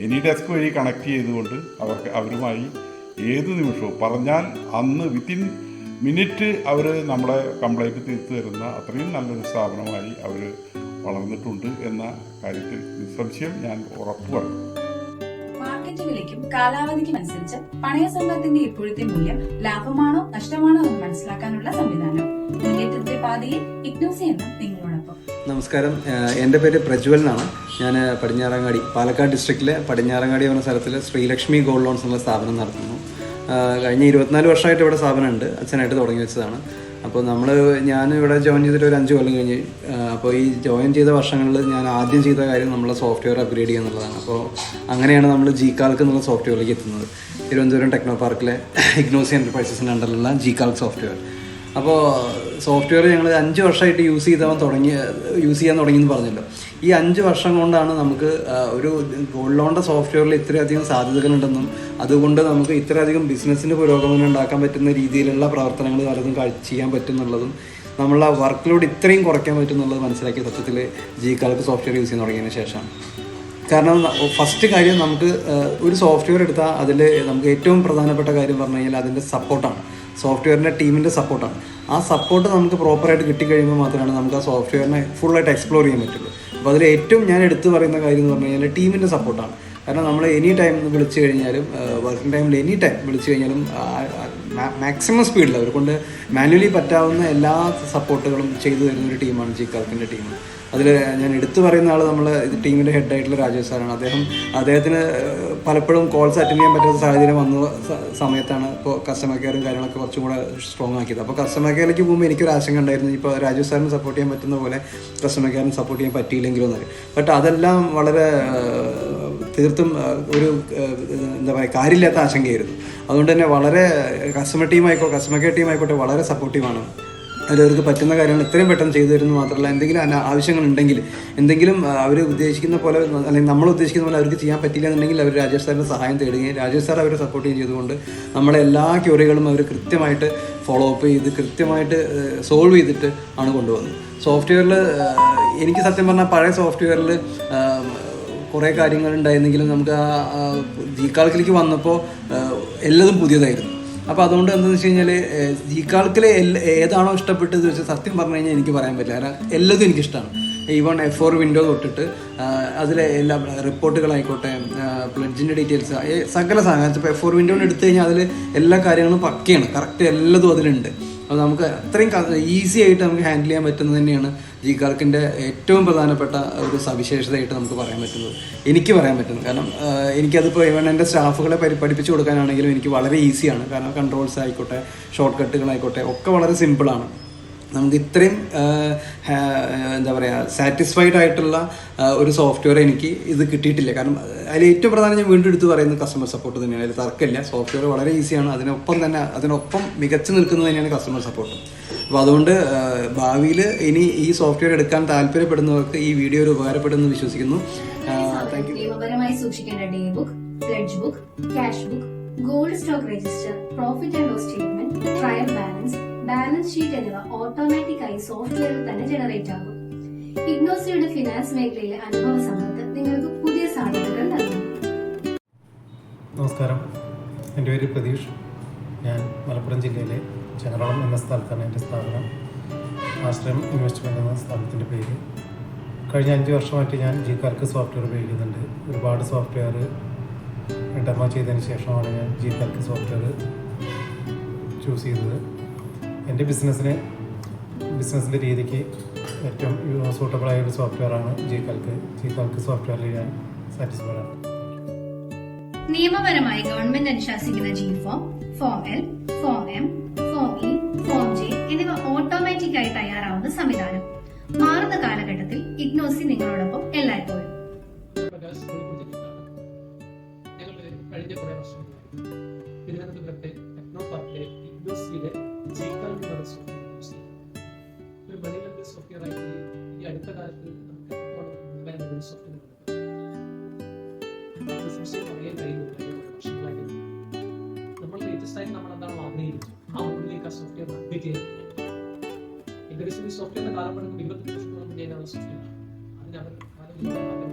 എനി ഡെസ്ക് വഴി കണക്ട് ചെയ്തുകൊണ്ട് അവരുമായി ഏത് നിമിഷവും പറഞ്ഞാൽ അന്ന് വിത്തിൻ മിനിറ്റ് അവർ നമ്മുടെ കംപ്ലൈൻറ്റ് തീർത്തു തരുന്ന അത്രയും നല്ലൊരു സ്ഥാപനമായി അവർ വളർന്നിട്ടുണ്ട് എന്ന കാര്യത്തിൽ നിസ്സംശയം ഞാൻ ഉറപ്പ് പറഞ്ഞു. മാർക്കറ്റ് വിലയ്ക്കും കാലാവധിക്കും അനുസരിച്ച് പണയസമ്പത്തിന്റെ ഇപ്പോഴത്തെ മൂല്യം ലാഭമാണോ നഷ്ടമാണോ എന്ന് മനസ്സിലാക്കാനുള്ള സംവിധാനം. മുന്നേറ്റത്തിന്റെ പാതയിൽ ഇഗ്നോസി എന്ന നിങ്ങളോടൊപ്പം. നമസ്കാരം, എൻ്റെ പേര് പ്രജ്വൽ എന്നാണ്. ഞാൻ പടിഞ്ഞാറങ്ങാടി, പാലക്കാട് ഡിസ്ട്രിക്റ്റിലെ പടിഞ്ഞാറങ്ങാടി എന്ന സ്ഥലത്തിൽ ശ്രീലക്ഷ്മി ഗോൾഡ് ലോൺസ് എന്നുള്ള സ്ഥാപനം നടത്തുന്നു. കഴിഞ്ഞ 24 വർഷമായിട്ട് ഇവിടെ സ്ഥാപനമുണ്ട്. അച്ഛനായിട്ട് തുടങ്ങി വെച്ചതാണ്. അപ്പോൾ ഞാൻ ഇവിടെ ജോയിൻ ചെയ്തിട്ട് ഒരു 5 കൊല്ലം കഴിഞ്ഞ്. അപ്പോൾ ഈ ജോയിൻ ചെയ്ത വർഷങ്ങളിൽ ഞാൻ ആദ്യം ചെയ്ത കാര്യം നമ്മളെ സോഫ്റ്റ്വെയർ അപ്ഗ്രേഡ് ചെയ്യുക എന്നുള്ളതാണ്. അപ്പോൾ അങ്ങനെയാണ് നമ്മൾ ജികാൽക്ക് എന്നുള്ള സോഫ്റ്റ്വെയറിലേക്ക് എത്തുന്നത്. തിരുവനന്തപുരം ടെക്നോ പാർക്കിലെ ഇഗ്നോസി എൻ്റർപ്രൈസസിൻ്റെ അണ്ടറിലുള്ള ജികാൽക്ക് സോഫ്റ്റ്വെയർ. അപ്പോൾ സോഫ്റ്റ്വെയർ ഞങ്ങൾ 5 വർഷമായിട്ട് യൂസ് ചെയ്യാൻ തുടങ്ങിയെന്ന് പറഞ്ഞല്ലോ. ഈ 5 വർഷം കൊണ്ടാണ് നമുക്ക് ഒരു ഗോൾഡ് ലോണിൻ്റെ സോഫ്റ്റ്വെയറിൽ ഇത്രയധികം സാധ്യതകളുണ്ടെന്നും അതുകൊണ്ട് നമുക്ക് ഇത്രയധികം ബിസിനസ്സിന് പുരോഗമനം ഉണ്ടാക്കാൻ പറ്റുന്ന രീതിയിലുള്ള പ്രവർത്തനങ്ങൾ പലതും ചെയ്യാൻ പറ്റും എന്നുള്ളതും നമ്മളുടെ വർക്ക് ലോഡ് ഇത്രയും കുറയ്ക്കാൻ പറ്റും എന്നുള്ളത് മനസ്സിലാക്കിയ സത്യത്തിൽ ജികാൽക്ക് സോഫ്റ്റ്വെയർ യൂസ് ചെയ്യാൻ തുടങ്ങിയതിന് ശേഷമാണ്. കാരണം ഫസ്റ്റ് കാര്യം, നമുക്ക് ഒരു സോഫ്റ്റ്വെയർ എടുത്താൽ അതിൽ നമുക്ക് ഏറ്റവും പ്രധാനപ്പെട്ട കാര്യം പറഞ്ഞു കഴിഞ്ഞാൽ അതിൻ്റെ സപ്പോർട്ടാണ്. സോഫ്റ്റ്വെയറിൻ്റെ ടീമിൻ്റെ സപ്പോർട്ടാണ്. ആ സപ്പോർട്ട് നമുക്ക് പ്രോപ്പറായിട്ട് കിട്ടിക്കഴിയുമ്പോൾ മാത്രമാണ് നമുക്ക് ആ സോഫ്റ്റ്വെയറിനെ ഫുള്ളായിട്ട് എക്സ്പ്ലോർ ചെയ്യാൻ പറ്റുള്ളൂ. അപ്പോൾ അതിൽ ഏറ്റവും ഞാൻ എടുത്തു പറയുന്ന കാര്യം എന്ന് പറഞ്ഞു കഴിഞ്ഞാൽ ടീമിൻ്റെ സപ്പോർട്ടാണ്. കാരണം നമ്മൾ എനി ടൈം വിളിച്ചു കഴിഞ്ഞാലും വർക്കിംഗ് ടൈമിൽ എനി ടൈം വിളിച്ചു കഴിഞ്ഞാലും മാക്സിമം സ്പീഡിൽ അവരെ കൊണ്ട് മാനുവലി പറ്റാവുന്ന എല്ലാ സപ്പോർട്ടുകളും ചെയ്തു തരുന്ന ഒരു ടീമാണ് ജികാൽക്കിൻ്റെ ടീം. അതിൽ ഞാൻ എടുത്തു പറയുന്ന ആൾ നമ്മളെ ടീമിൻ്റെ ഹെഡായിട്ടുള്ള രാജേഷ് സാറാണ്. അദ്ദേഹത്തിന് പലപ്പോഴും കോൾസ് അറ്റൻഡ് ചെയ്യാൻ പറ്റാത്ത സാഹചര്യം വന്ന സമയത്താണ് ഇപ്പോൾ കസ്റ്റമർ കെയറും കാര്യങ്ങളൊക്കെ കുറച്ചും കൂടെ സ്ട്രോങ് ആക്കിയത്. അപ്പോൾ കസ്റ്റമർ കെയറിലേക്ക് പോകുമ്പോൾ എനിക്കൊരു ആശങ്ക ഉണ്ടായിരുന്നു, ഇപ്പോൾ രാജേഷ് സാറിന് സപ്പോർട്ട് ചെയ്യാൻ പറ്റുന്ന പോലെ കസ്റ്റമർ കെയറിന് സപ്പോർട്ട് ചെയ്യാൻ പറ്റിയില്ലെങ്കിലോ എന്നൊക്കെ. ബട്ട് അതെല്ലാം വളരെ തീർത്തും ഒരു എന്താ പറയുക കാര്യമില്ലാത്ത ആശങ്കയായിരുന്നു. അതുകൊണ്ട് തന്നെ വളരെ കസ്റ്റമർ കെയർ ടീം ആയിക്കോട്ടെ വളരെ സപ്പോർട്ടീവാണ്. അവർക്ക് പറ്റുന്ന കാര്യങ്ങൾ എത്രയും പെട്ടെന്ന് ചെയ്തു തരുന്നു മാത്രമല്ല, എന്തെങ്കിലും ആവശ്യങ്ങളുണ്ടെങ്കിൽ, എന്തെങ്കിലും അവർ ഉദ്ദേശിക്കുന്ന പോലെ അല്ലെങ്കിൽ നമ്മൾ ഉദ്ദേശിക്കുന്ന പോലെ അവർക്ക് ചെയ്യാൻ പറ്റില്ല എന്നുണ്ടെങ്കിൽ അവർ രാജേഷ് സാറിൻ്റെ സഹായം തേടുകയും രാജേഷ് സാർ അവരെ സപ്പോർട്ട് ചെയ്യുകയും ചെയ്തുകൊണ്ട് നമ്മളെ എല്ലാ ക്യൂറികളും അവർ കൃത്യമായിട്ട് ഫോളോ അപ്പ് ചെയ്ത് കൃത്യമായിട്ട് സോൾവ് ചെയ്തിട്ട് ആണ് കൊണ്ടുവന്നത്. സോഫ്റ്റ്വെയറിൽ എനിക്ക് സത്യം പറഞ്ഞാൽ പഴയ സോഫ്റ്റ്വെയറിൽ കുറേ കാര്യങ്ങളുണ്ടായിരുന്നെങ്കിലും നമുക്ക് ആ ജീക്കാൽക്കിലേക്ക് വന്നപ്പോൾ എല്ലതും പുതിയതായിരുന്നു. അപ്പോൾ അതുകൊണ്ട് എന്താണെന്ന് വെച്ച് കഴിഞ്ഞാൽ ജീക്കാൽക്കിൽ ഏതാണോ ഇഷ്ടപ്പെട്ടത് വെച്ചാൽ സത്യം പറഞ്ഞു കഴിഞ്ഞാൽ എനിക്ക് പറയാൻ പറ്റില്ല. കാരണം എല്ലതും എനിക്കിഷ്ടമാണ്. ഈവൺ F4 വിൻഡോ തൊട്ടിട്ട് അതിലെ എല്ലാ റിപ്പോർട്ടുകളായിക്കോട്ടെ, പ്ലഡ്ജിൻ്റെ ഡീറ്റെയിൽസ്, സകല സാധനം. ഇപ്പോൾ F4 വിൻഡോ എടുത്തു കഴിഞ്ഞാൽ അതിൽ എല്ലാ കാര്യങ്ങളും പക്കയാണ്, കറക്റ്റ് എല്ലതും അതിലുണ്ട്. അപ്പോൾ നമുക്ക് അത്രയും ഈസി ആയിട്ട് നമുക്ക് ഹാൻഡിൽ ചെയ്യാൻ പറ്റുന്നത് തന്നെയാണ് ജീക്കാൽക്കിൻ്റെ ഏറ്റവും പ്രധാനപ്പെട്ട ഒരു സവിശേഷതയായിട്ട് നമുക്ക് പറയാൻ പറ്റുന്നത്, എനിക്ക് പറയാൻ പറ്റുന്നത്. കാരണം എനിക്കതിപ്പോൾ ഇവൻ എൻ്റെ സ്റ്റാഫുകളെ പഠിപ്പിച്ചു കൊടുക്കാനാണെങ്കിലും എനിക്ക് വളരെ ഈസിയാണ്. കാരണം കൺട്രോൾസ് ആയിക്കോട്ടെ, ഷോർട്ട് കട്ടുകളായിക്കോട്ടെ ഒക്കെ വളരെ സിമ്പിളാണ്. നമുക്ക് ഇത്രയും എന്താ പറയുക സാറ്റിസ്ഫൈഡ് ആയിട്ടുള്ള ഒരു സോഫ്റ്റ്വെയർ എനിക്ക് ഇത് കിട്ടിയിട്ടില്ല. കാരണം അതിൽ ഏറ്റവും പ്രധാനം ഞാൻ വീണ്ടും എടുത്ത് പറയുന്നത് കസ്റ്റമർ സപ്പോർട്ട് തന്നെയാണ്. അതിൽ തർക്കമില്ല. സോഫ്റ്റ്വെയർ വളരെ ഈസിയാണ്. അതിനൊപ്പം മികച്ചു നിൽക്കുന്നത് തന്നെയാണ് കസ്റ്റമർ സപ്പോർട്ട്. അപ്പോൾ അതുകൊണ്ട് ഭാവിയിൽ ഇനി ഈ സോഫ്റ്റ്വെയർ എടുക്കാൻ താല്പര്യപ്പെടുന്നവർക്ക് ഈ വീഡിയോ ഒരു ഉപകാരപ്പെടുമെന്ന് വിശ്വസിക്കുന്നു. Thank you. നിയമപരമായി സൂക്ഷിക്കേണ്ട day book, pledge book, cash book, gold stock register, profit and loss statement, trial balance sheet എന്നിവ ഓട്ടോമാറ്റിക്കായി സോഫ്റ്റ്വെയറിൽ തന്നെ ജനറേറ്റ് ആകും. ഇഗ്നോസിയുടെ ഫിനാൻസ് മേഖലയിലെ അനുഭവ സമ്പത്ത് നിങ്ങൾക്ക് പുതിയ സാധ്യതകൾ നൽകും. നമസ്കാരം, എൻ്റെ പേര് പ്രതീഷ്. ഞാൻ മലപ്പുറം ജില്ലയിലെ ചെങ്ങറളം എന്ന സ്ഥലത്താണ് എൻ്റെ സ്ഥാപനം. ആശ്രയം ഇൻവെസ്റ്റ്മെൻറ്റ് എന്ന സ്ഥാപനത്തിൻ്റെ പേര്. കഴിഞ്ഞ 5 വർഷമായിട്ട് ഞാൻ ജീക്കാൽക്ക് സോഫ്റ്റ്വെയർ ഉപയോഗിക്കുന്നുണ്ട്. ഒരുപാട് സോഫ്റ്റ്വെയർ ഡെമോ ചെയ്തതിന് ശേഷമാണ് ഞാൻ ജീക്കാൽക്ക് സോഫ്റ്റ്വെയർ ചൂസ് ചെയ്തത്. എൻ്റെ ബിസിനസ്സിൻ്റെ രീതിക്ക് ഏറ്റവും സൂട്ടബിളായ ഒരു സോഫ്റ്റ്വെയറാണ് ജീക്കാൽക്ക് സോഫ്റ്റ്വെയറിൽ ഞാൻ സാറ്റിസ്ഫൈഡ് ആണ്. നിയമപരമായി ഗവൺമെന്റ് അനുശാസിക്കുന്ന G-Form, Form L, Form M, Form E, Form J എന്നിവ ഓട്ടോമാറ്റിക്കായി തയ്യാറാവുന്ന സംവിധാനം. മാറുന്ന കാലഘട്ടത്തിൽ ഇഗ്നോസി നിങ്ങളോടൊപ്പം എല്ലായ്പ്പോഴും. കഴിഞ്ഞ കുറേ വർഷങ്ങളായി തിരുവനന്തപുരത്തെ ടെക്നോ പാർക്കിലെ ഇഗ്നോസിയിലെ ജീക്കാൽക്ക് ഒരു മണി ലെൻഡർ സോഫ്റ്റ്വെയർ ആയിട്ട് ഈ അടുത്ത കാലത്ത് നമുക്ക് സോഫ്റ്റ്വെയർ പറയാൻ കഴിയുന്നില്ല. വർഷങ്ങളായിട്ട് നമ്മൾ ലേറ്റസ്റ്റ് ആയിട്ട് നമ്മൾ എന്താണ് ആഗ്രഹിക്കുന്നത് ആ മോഡിലേക്ക് ആ സോഫ്റ്റ്വെയർ അപ്ഡേറ്റ് ചെയ്യുന്നത്. ഏകദേശം ഈ സോഫ്റ്റ്വെയറിന്റെ കാലപ്പെടുന്ന 20 വർഷത്തോളം ചെയ്യാനുള്ള സോഫ്റ്റ്വെയർ അതിന് അവർ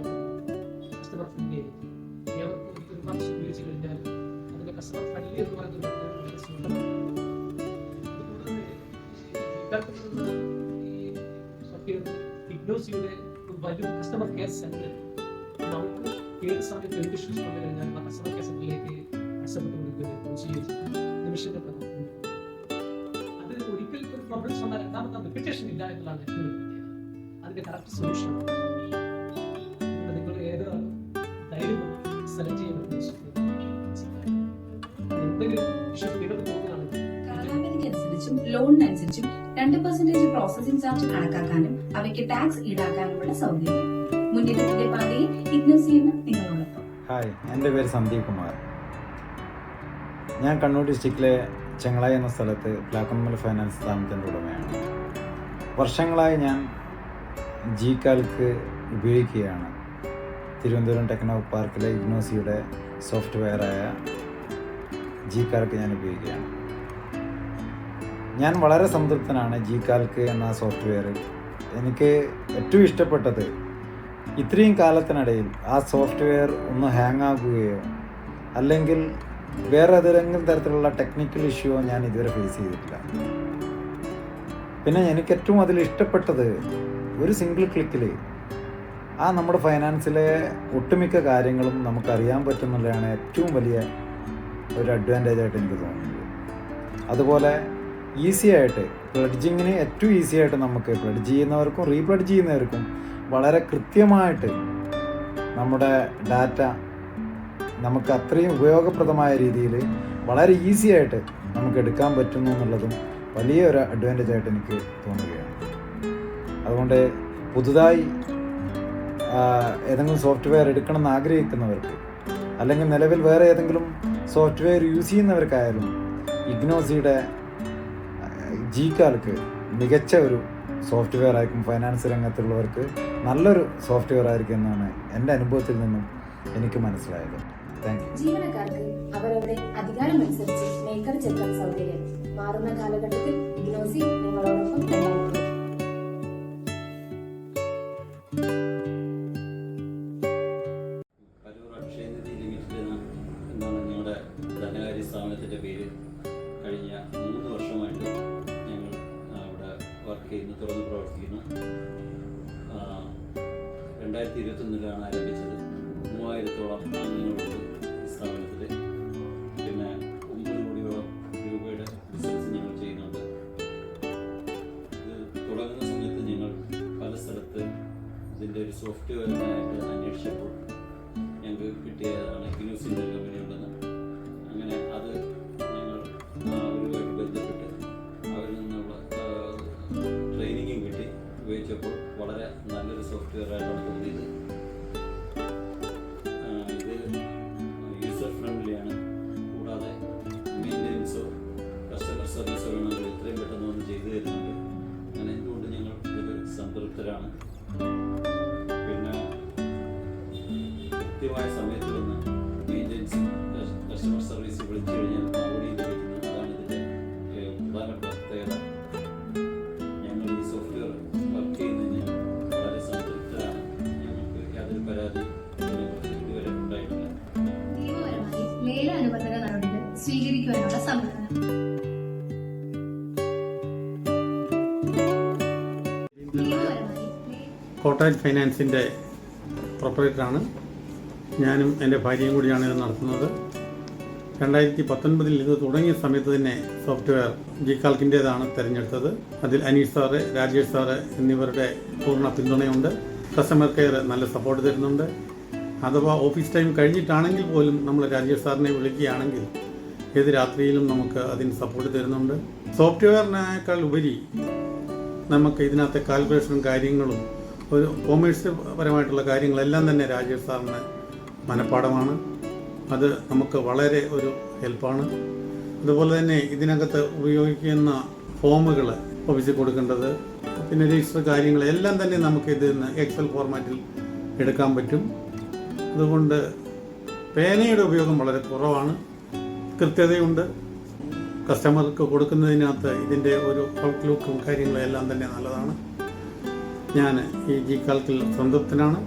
കസ്റ്റമർ ഫ്രണ്ട്ലി ആയിരിക്കും. അവർക്ക് ഒരുപാട് ഉപയോഗിച്ച് കഴിഞ്ഞാൽ അതിന്റെ കസ്റ്റമർ ഫ്രണ്ട്ലി എന്ന് പറയുന്നത് വളരെ സുന്ദരമാണ്. ഈ സോഫ്റ്റ്വെയർ ഇഗ്നോസിയുടെ വലിയ കസ്റ്റമർ കെയർ സെന്റർ നമുക്ക് ഏത് സമയത്ത് എന്ത് ഇഷ്യൂസ് വന്നു കഴിഞ്ഞാൽ ആ കസ്റ്റമർ കെയർ സെന്ററിലേക്ക് അക്സെപ്റ്റ് കൊടുക്കുകയും നിമിഷങ്ങൾ അത് ഒരിക്കലും ഒരു പ്രോബ്ലംസ് വന്നാൽ രണ്ടാമത്തെ റിപ്പീറ്റേഷൻ ഇല്ല എന്നുള്ളതാണ് ഏറ്റവും അതിന്റെ കറക്റ്റ് സൊല്യൂഷൻ. നിങ്ങൾ ഏത് ധൈര്യം സെലക്ട് ചെയ്യുന്നത് എന്തെങ്കിലും ഇഷ്യൂസ് നിങ്ങൾക്ക് തോന്നുകയാണെങ്കിൽ കാലാവധിക്കനുസരിച്ചും ലോണിനനുസരിച്ചും 2% പ്രോസസിംഗ് ചാർജ് കണക്കാക്കാനും അവയ്ക്ക് ടാക്സ് ഈടാക്കാനുമുള്ള സൗകര്യം. മുന്നേറ്റത്തിന്റെ പാതയിൽ ഇഗ്നോസി എന്ന നിങ്ങളോടൊപ്പം. ഹായ്, എൻ്റെ പേര് സന്ദീപ് കുമാർ. ഞാൻ കണ്ണൂർ ഡിസ്ട്രിക്റ്റിലെ ചെങ്ങളായി എന്ന സ്ഥലത്ത് പ്ലാക്കമ്മൽ ഫൈനാൻസ് സ്ഥാപനത്തിൻ്റെ ഉടമയാണ്. വർഷങ്ങളായി ഞാൻ ജീക്കാൽക്ക് ഉപയോഗിക്കുകയാണ്. തിരുവനന്തപുരം ടെക്നോ പാർക്കിലെ ഇഗ്നോസിയുടെ സോഫ്റ്റ്വെയറായ ജീക്കാൽക്ക് ഞാൻ ഉപയോഗിക്കുകയാണ്. ഞാൻ വളരെ സംതൃപ്തനാണ് ജീക്കാൽക്ക് എന്ന സോഫ്റ്റ്വെയറിൽ. എനിക്ക് ഏറ്റവും ഇഷ്ടപ്പെട്ടത് ഇത്രയും കാലത്തിനിടയിൽ ആ സോഫ്റ്റ്വെയർ ഒന്ന് ഹാങ് ആകുകയോ അല്ലെങ്കിൽ വേറെ ഏതെങ്കിലും തരത്തിലുള്ള ടെക്നിക്കൽ ഇഷ്യൂവോ ഞാൻ ഇതുവരെ ഫേസ് ചെയ്തിട്ടില്ല. പിന്നെ എനിക്ക് ഏറ്റവും അതിൽ ഇഷ്ടപ്പെട്ടത് ഒരു സിംഗിൾ ക്ലിക്കിൽ ആ നമ്മുടെ ഫൈനാൻസിലെ ഒട്ടുമിക്ക കാര്യങ്ങളും നമുക്കറിയാൻ പറ്റുന്നുള്ളതാണ് ഏറ്റവും വലിയ ഒരു അഡ്വാൻറ്റേജ് ആയിട്ട് എനിക്ക് തോന്നുന്നത്. അതുപോലെ ഈസി ആയിട്ട് പ്ലഡ്ജിങ്ങിന് ഏറ്റവും ഈസി ആയിട്ട് നമുക്ക് പ്ലഡ്ജ് ചെയ്യുന്നവർക്കും റീപ്ലഡ്ജ് ചെയ്യുന്നവർക്കും വളരെ കൃത്യമായിട്ട് നമ്മുടെ ഡാറ്റ നമുക്ക് അത്രയും ഉപയോഗപ്രദമായ രീതിയിൽ വളരെ ഈസി ആയിട്ട് നമുക്ക് എടുക്കാൻ പറ്റുന്നു എന്നുള്ളതും വലിയൊരു അഡ്വാൻറ്റേജ് ആയിട്ട് എനിക്ക് തോന്നുകയാണ്. അതുകൊണ്ട് പുതുതായി ഏതെങ്കിലും സോഫ്റ്റ്വെയർ എടുക്കണമെന്ന് ആഗ്രഹിക്കുന്നവർക്ക് അല്ലെങ്കിൽ നിലവിൽ വേറെ ഏതെങ്കിലും സോഫ്റ്റ്വെയർ യൂസ് ചെയ്യുന്നവർക്കായാലും ഇഗ്നോസിയുടെ ജികാൽക്ക് മികച്ച ഒരു സോഫ്റ്റ്വെയർ ആയിരിക്കും. ഫൈനാൻസ് രംഗത്തുള്ളവർക്ക് നല്ലൊരു സോഫ്റ്റ്വെയർ ആയിരിക്കും എന്നാണ് എൻ്റെ അനുഭവത്തിൽ നിന്നും എനിക്ക് മനസ്സിലായത്. Thank you. ജീവനക്കാർക്ക് അവരവരുടെ അധികാരമനുസരിച്ച് മേക്കർ ചെലുത്താൻ സൗകര്യം. മാറുന്ന കാലഘട്ടത്തിൽ ഇഗ്നോസി നിങ്ങളോടൊപ്പം ഉണ്ടായിരിക്കും. കരൂർ അക്ഷയനിധി ലിമിറ്റഡ് എന്നാണ് ഞങ്ങളുടെ ധനകാര്യ സ്ഥാപനത്തിൻ്റെ പേര്. കഴിഞ്ഞ 3 വർഷമായിട്ട് ഞങ്ങൾ അവിടെ വർക്ക് ചെയ്യുന്നു, തുറന്ന് പ്രവർത്തിക്കുന്നു. 2021 ആരംഭിച്ചത്. 3000-ഓളം അംഗങ്ങളുണ്ട് ഈ സ്ഥാപനത്തിൽ. പിന്നെ 9 കോടിയോളം രൂപയുടെ ബിസിനസ് ഞങ്ങൾ ചെയ്യുന്നുണ്ട്. ഇത് തുടങ്ങുന്ന സമയത്ത് ഞങ്ങൾ പല സ്ഥലത്ത് ഇതിൻ്റെ ഒരു സോഫ്റ്റ്വെയറിനായിട്ട് അന്വേഷിച്ചപ്പോൾ ഞങ്ങൾക്ക് കിട്ടിയതാണ് ഇഗ്നോസിൻ്റെ കമ്പനി ഉണ്ടെന്ന്. അങ്ങനെ അത് ഞങ്ങൾ അവരുമായിട്ട് ബന്ധപ്പെട്ട് അവരിൽ നിന്നുള്ള ട്രെയിനിങ്ങും കിട്ടി. ഉപയോഗിച്ചപ്പോൾ വളരെ നല്ലൊരു സോഫ്റ്റ്വെയർ ആയിട്ടാണ് തോന്നിയത്. ഇത് യൂസർ ഫ്രണ്ട്ലിയാണ്. കൂടാതെ മെയിൻ്റെനൻസോ കസ്റ്റമർ സർവീസോ വേണമെങ്കിൽ എത്രയും പെട്ടെന്ന് വന്ന് ചെയ്തു തരുന്നുണ്ട്. അങ്ങനെ എന്തുകൊണ്ട് ഞങ്ങൾ ഇതിൽ സംതൃപ്തരാണ്. പിന്നെ കൃത്യമായ സമയത്ത് വന്ന് മെയിൻ്റെനൻസ് കസ്റ്റമർ സർവീസ് വിളിച്ചു കഴിഞ്ഞാൽ മറുപടി ലഭിക്കുന്നു. അതാണ് ഇതിൻ്റെ പ്രധാനപ്പെട്ട പ്രത്യേകത. ഞങ്ങൾ ഈ സോഫ്റ്റ്വെയർ വർക്ക് ചെയ്യുന്നതിന് വളരെ സംതൃപ്തരാണ്. ഞങ്ങൾക്ക് യാതൊരു പരാതി ഇതുവരെ ഉണ്ടായിട്ടില്ല. നിയമപരമായി ലേല അനുബന്ധന നടപടികൾ സ്വീകരിക്കുവാനുള്ള സംവിധാനം. കോട്ടയം ഫൈനാൻസിൻ്റെ പ്രൊപ്പറേറ്ററാണ്. ഞാനും എൻ്റെ ഭാര്യയും കൂടിയാണ് ഇത് നടത്തുന്നത്. 2019 ഇത് തുടങ്ങിയ സമയത്ത് തന്നെ സോഫ്റ്റ്വെയർ ജികാൽക്കിൻ്റേതാണ് തിരഞ്ഞെടുത്തത്. അതിൽ അനീഷ് സാറ്, രാജേഷ് സാറ് എന്നിവരുടെ പൂർണ്ണ പിന്തുണയുണ്ട്. കസ്റ്റമർ കെയർ നല്ല സപ്പോർട്ട് തരുന്നുണ്ട്. അഥവാ ഓഫീസ് ടൈം കഴിഞ്ഞിട്ടാണെങ്കിൽ പോലും നമ്മൾ രാജേഷ് സാറിനെ വിളിക്കുകയാണെങ്കിൽ ഏത് രാത്രിയിലും നമുക്ക് അതിന് സപ്പോർട്ട് തരുന്നുണ്ട്. സോഫ്റ്റ്വെയറിനേക്കാൾ ഉപരി നമുക്ക് ഇതിനകത്തെ കാൽക്കുലേഷനും കാര്യങ്ങളും ഒരു കൊമേഴ്സ് പരമായിട്ടുള്ള കാര്യങ്ങളെല്ലാം തന്നെ രാജേഷ് സാറിന് മനഃപ്പാടമാണ്. അത് നമുക്ക് വളരെ ഒരു ഹെൽപ്പാണ്. അതുപോലെ തന്നെ ഇതിനകത്ത് ഉപയോഗിക്കുന്ന ഫോമുകൾ ഓഫീസിൽ കൊടുക്കേണ്ടത്, പിന്നെ രജിസ്റ്റർ കാര്യങ്ങൾ എല്ലാം തന്നെ നമുക്ക് ഇതിൽ നിന്ന് എക്സൽ ഫോർമാറ്റിൽ എടുക്കാൻ പറ്റും. അതുകൊണ്ട് പേനയുടെ ഉപയോഗം വളരെ കുറവാണ്, കൃത്യതയുണ്ട്. കസ്റ്റമർക്ക് കൊടുക്കുന്നതിനകത്ത് ഇതിൻ്റെ ഒരു ഔട്ട്ലുക്കും കാര്യങ്ങളും എല്ലാം തന്നെ നല്ലതാണ്. ഞാൻ ഈ ജികാൽക്കിൽ സംതൃപ്തനാണ്.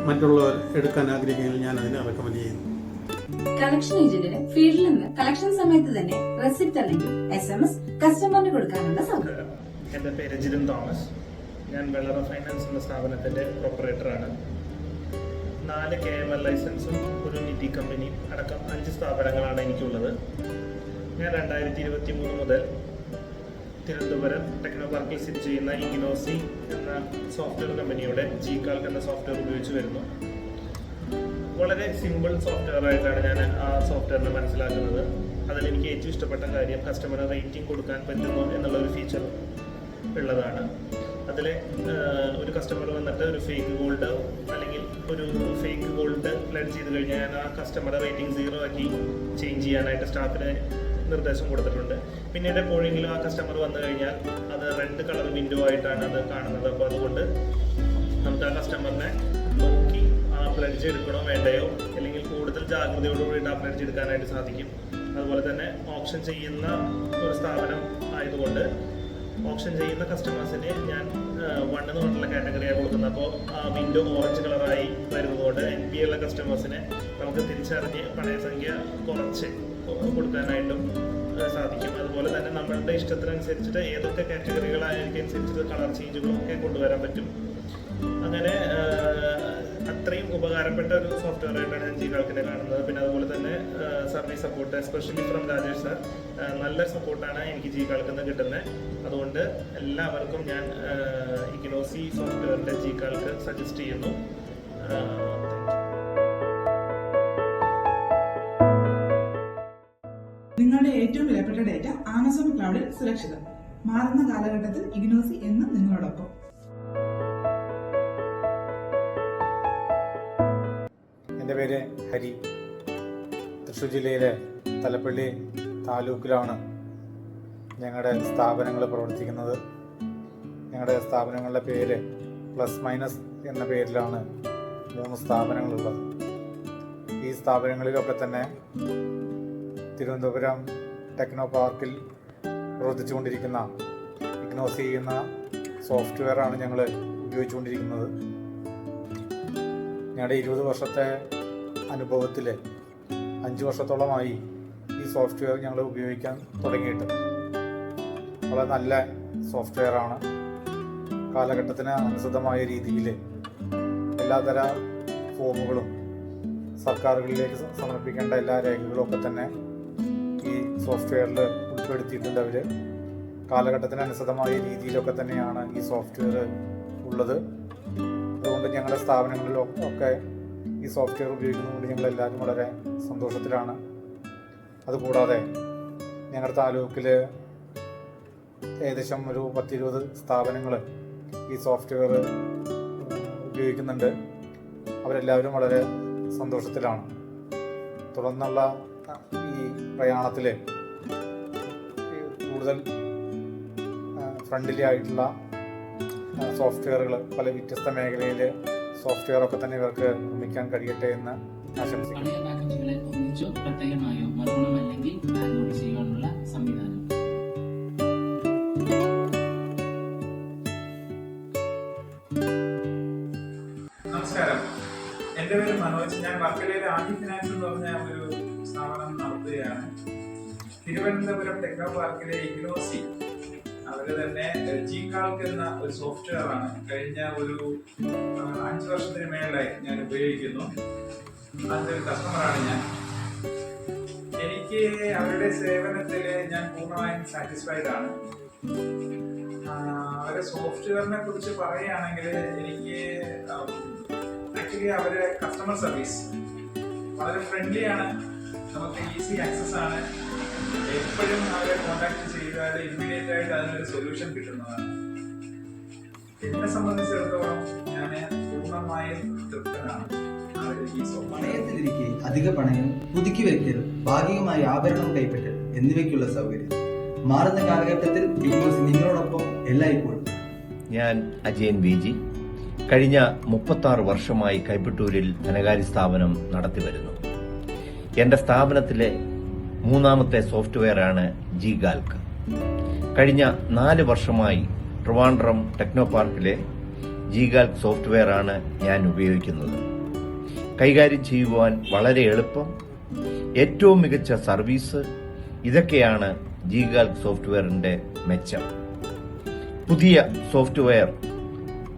മറ്റുള്ളവർ എടുക്കാൻ ആഗ്രഹിക്കുന്നതിൽ ഞാൻ അതിനെ റെക്കമെൻഡ് ചെയ്യുന്നു. കളക്ഷൻ ഏജന്റിന് ഫീൽഡിൽ നിന്ന് കളക്ഷൻ സമയത്ത് തന്നെ റെസിപ്റ്റ് അല്ലെങ്കിൽ SMS കസ്റ്റമറിന് കൊടുക്കാനുള്ള സൗകര്യം. എൻ്റെ പേര് ജിതിൻ തോമസ്. ഞാൻ വെള്ളറ ഫൈനാൻസ് എന്ന സ്ഥാപനത്തിൻ്റെ പ്രൊപ്പറേറ്ററാണ്. 4 KML ലൈസൻസും ഒരു നിറ്റി കമ്പനിയും അടക്കം 5 സ്ഥാപനങ്ങളാണ് എനിക്കുള്ളത്. ഞാൻ 2023 മുതൽ തിരുവനന്തപുരം ടെക്നോ പാർക്കിൽ സ്ഥിതി ചെയ്യുന്ന ഇഗ്നോസി എന്ന സോഫ്റ്റ്വെയർ കമ്പനിയുടെ ജികാൽക്ക് എന്ന സോഫ്റ്റ്വെയർ ഉപയോഗിച്ച് വരുന്നു. വളരെ സിമ്പിൾ സോഫ്റ്റ്വെയർ ആയിട്ടാണ് ഞാൻ ആ സോഫ്റ്റ്വെയറിനെ മനസ്സിലാക്കുന്നത്. അതിലെനിക്ക് ഏറ്റവും ഇഷ്ടപ്പെട്ട കാര്യം കസ്റ്റമർ റേറ്റിംഗ് കൊടുക്കാൻ പറ്റുന്നു എന്നുള്ളൊരു ഫീച്ചർ ഉള്ളതാണ്. അതിൽ ഒരു കസ്റ്റമർ വന്നിട്ട് ഒരു ഫേക്ക് ഗോൾഡ് അല്ലെങ്കിൽ ഒരു ഫേക്ക് ഗോൾഡ് പ്ലെഡ്ജ് ചെയ്ത് കഴിഞ്ഞാൽ ഞാൻ ആ കസ്റ്റമറുടെ റേറ്റിംഗ് 0 ആക്കി ചേഞ്ച് ചെയ്യാനായിട്ട് സ്റ്റാഫിന് നിർദ്ദേശം കൊടുത്തിട്ടുണ്ട്. പിന്നീട് എപ്പോഴെങ്കിലും ആ കസ്റ്റമർ വന്നു കഴിഞ്ഞാൽ അത് റെഡ് കളർ വിൻഡോ ആയിട്ടാണ് അത് കാണുന്നത്. അപ്പോൾ അതുകൊണ്ട് നമുക്ക് ആ കസ്റ്റമറിനെ നോക്കി ആ പ്ലെഡ്ജ് എടുക്കണോ വേണ്ടയോ അല്ലെങ്കിൽ കൂടുതൽ ജാഗ്രതയോടുകൂടിയിട്ട് ആ പ്ലെഡ്ജ് എടുക്കാനായിട്ട് സാധിക്കും. അതുപോലെ തന്നെ ഓപ്ഷൻ ചെയ്യുന്ന ഒരു സ്ഥാപനം ആയതുകൊണ്ട് ഓപ്ഷൻ ചെയ്യുന്ന കസ്റ്റമേഴ്സിന് ഞാൻ 1 എന്ന് പറഞ്ഞിട്ടുള്ള കാറ്റഗറിയാണ് കൊടുക്കുന്നത്. അപ്പോൾ ആ വിൻഡോ ഓറഞ്ച് കളറായി വരുന്നതുകൊണ്ട് NPA ഉള്ള കസ്റ്റമേഴ്സിനെ നമുക്ക് തിരിച്ചറിഞ്ഞ് പണയസംഖ്യ കുറച്ച് കൊടുക്കാനായിട്ടും സാധിക്കും. അതുപോലെ തന്നെ നമ്മളുടെ ഇഷ്ടത്തിനനുസരിച്ചിട്ട് ഏതൊക്കെ കാറ്റഗറികളായിരിക്കും കളർ ചേഞ്ചുകളും ഒക്കെ കൊണ്ടുവരാൻ പറ്റും. അങ്ങനെ അത്രയും ഉപകാരപ്പെട്ട ഒരു സോഫ്റ്റ്വെയർ ആയിട്ടാണ് ഞാൻ ജികാൽക്കിനെ കാണുന്നത്. പിന്നെ അതുപോലെ തന്നെ service support, especially from Rajesh sir, നല്ല സപ്പോർട്ടാണ് എനിക്ക് ജികാൽക്കിൽ നിന്ന് കിട്ടുന്നത്. അതുകൊണ്ട് എല്ലാവർക്കും ഞാൻ ഇഗ്നോസി സോഫ്റ്റ്വെയറിൻ്റെ ജികാൽക്ക് സജസ്റ്റ് ചെയ്യുന്നു. നിങ്ങളുടെ ഏറ്റവും വിലപ്പെട്ട ഡേറ്റ ആമസോൺ ക്ലൗഡിൽ സുരക്ഷിതം. മാറുന്ന കാലഘട്ടത്തിൽ ഇഗ്നോസി എന്നും നിങ്ങളോടൊപ്പം. എൻ്റെ പേര് ഹരി. തൃശ്ശൂർ ജില്ലയിലെ തലപ്പള്ളി താലൂക്കിലാണ് ഞങ്ങളുടെ സ്ഥാപനങ്ങൾ പ്രവർത്തിക്കുന്നത്. ഞങ്ങളുടെ സ്ഥാപനങ്ങളുടെ പേര് പ്ലസ് മൈനസ് എന്ന പേരിലാണ് 3 സ്ഥാപനങ്ങളുള്ളത്. ഈ സ്ഥാപനങ്ങളിലൊക്കെ തന്നെ തിരുവനന്തപുരം ടെക്നോ പാർക്കിൽ പ്രവർത്തിച്ചുകൊണ്ടിരിക്കുന്ന ഇഗ്നോസി എന്ന സോഫ്റ്റ്വെയറാണ് ഞങ്ങൾ ഉപയോഗിച്ചുകൊണ്ടിരിക്കുന്നത്. ഞങ്ങളുടെ 20 വർഷത്തെ അനുഭവത്തിൽ 5 വർഷത്തോളമായി ഈ സോഫ്റ്റ്വെയർ ഞങ്ങൾ ഉപയോഗിക്കാൻ തുടങ്ങിയിട്ട്. വളരെ നല്ല സോഫ്റ്റ്വെയറാണ്. കാലഘട്ടത്തിന് അനുസൃതമായ രീതിയിൽ എല്ലാതര ഫോമുകളും സർക്കാരുകളിലേക്ക് സമർപ്പിക്കേണ്ട എല്ലാ രേഖകളും ഒക്കെ തന്നെ ഈ സോഫ്റ്റ്വെയറിൽ ഉൾപ്പെടുത്തിയിട്ടുണ്ട്. അവർ കാലഘട്ടത്തിന് അനുസൃതമായ രീതിയിലൊക്കെ തന്നെയാണ് ഈ സോഫ്റ്റ്വെയർ ഉള്ളത്. അതുകൊണ്ട് ഞങ്ങളുടെ സ്ഥാപനങ്ങളിലൊക്കെ ഈ സോഫ്റ്റ്വെയർ ഉപയോഗിക്കുന്നതുകൊണ്ട് ഞങ്ങളെല്ലാവരും വളരെ സന്തോഷത്തിലാണ്. അതുകൂടാതെ ഞങ്ങളുടെ താലൂക്കിൽ ഏകദേശം ഒരു 10-20 സ്ഥാപനങ്ങൾ ഈ സോഫ്റ്റ്വെയർ ഉപയോഗിക്കുന്നുണ്ട്. അവരെല്ലാവരും വളരെ സന്തോഷത്തിലാണ്. തുടർന്നുള്ള ഈ പ്രയാണത്തിൽ കൂടുതൽ ഫ്രണ്ട്ലി ആയിട്ടുള്ള സോഫ്റ്റ്വെയറുകൾ പല വ്യത്യസ്ത മേഖലയിൽ സോഫ്റ്റ്വെയറൊക്കെ തന്നെ ഇവർക്ക് നിർമ്മിക്കാൻ കഴിയട്ടെ എന്ന് ആശംസിക്കുന്നു. പഴയ പാക്കേജുകളെ ഒന്നിച്ചോ പ്രത്യേകമായോ മറണമെങ്കിൽ ഡൗൺലോഡ് ചെയ്യാനുള്ള സംവിധാനം. നമസ്കാരം, എൻ്റെ പേര് മനോജ്. ഞാൻ വർക്കലയിലെ ആദി ഫിനാൻസ് എന്ന് പറഞ്ഞ ഒരു സ്ഥാപനം നടത്തുകയാണ്. തിരുവനന്തപുരം ടെക്നോ പാർക്കിലെ ഇഗ്നോസി അവർ തന്നെ ജികാൽക്ക് എന്ന ഒരു സോഫ്റ്റ്വെയർ ആണ് കഴിഞ്ഞ ഒരു 5 വർഷത്തിന് മേലായി ഞാൻ ഉപയോഗിക്കുന്നു. അതിൻ്റെ ഒരു കസ്റ്റമറാണ് ഞാൻ. എനിക്ക് അവരുടെ സേവനത്തിൽ ഞാൻ പൂർണ്ണമായും സാറ്റിസ്ഫൈഡ് ആണ്. അവരുടെ സോഫ്റ്റ്വെയറിനെ കുറിച്ച് പറയുകയാണെങ്കിൽ എനിക്ക് ആക്ച്വലി അവരുടെ കസ്റ്റമർ സർവീസ് വളരെ ഫ്രണ്ട്ലി ആണ്. നമുക്ക് ഈസി ആക്സസ് ആണ്. എപ്പോഴും അവരെ കോൺടാക്ട് ചെയ്താൽ ഇമ്മീഡിയറ്റ് ആയിട്ട് അതിനൊരു സൊല്യൂഷൻ കിട്ടുന്നതാണ്. എന്നെ സംബന്ധിച്ചിടത്തോളം ഞാൻ പൂർണ്ണമായും തൃപ്തനാണ്. പണയത്തിലിരിക്കെ അധിക പണയം, പുതുക്കി വയ്ക്കൽ, ഭാഗികമായി ആഭരണം കൈപ്പറ്റൽ എന്നിവയ്ക്കുള്ള സൗകര്യം. മാറുന്ന കാലഘട്ടത്തിൽ ഇഗ്നോസി നിങ്ങളോടൊപ്പം എല്ലായ്പ്പോഴും. ഞാൻ അജയൻ വിജി. കഴിഞ്ഞ 36 വർഷമായി കൈപ്പറ്റൂരിൽ ധനകാര്യ സ്ഥാപനം നടത്തിവരുന്നു. എന്റെ സ്ഥാപനത്തിലെ 3ാമത്തെ സോഫ്റ്റ്വെയറാണ് ജികാൽക്ക്. കഴിഞ്ഞ 4 വർഷമായി ട്രിവാൻഡ്രം ടെക്നോ പാർക്കിലെ ജികാൽക്ക് സോഫ്റ്റ്വെയറാണ് ഞാൻ ഉപയോഗിക്കുന്നത്. കൈകാര്യം ചെയ്യുവാൻ വളരെ എളുപ്പം, ഏറ്റവും മികച്ച സർവീസ്, ഇതൊക്കെയാണ് ജികാൽക്ക് സോഫ്റ്റ്വെയറിന്റെ മെച്ചം. പുതിയ സോഫ്റ്റ്വെയർ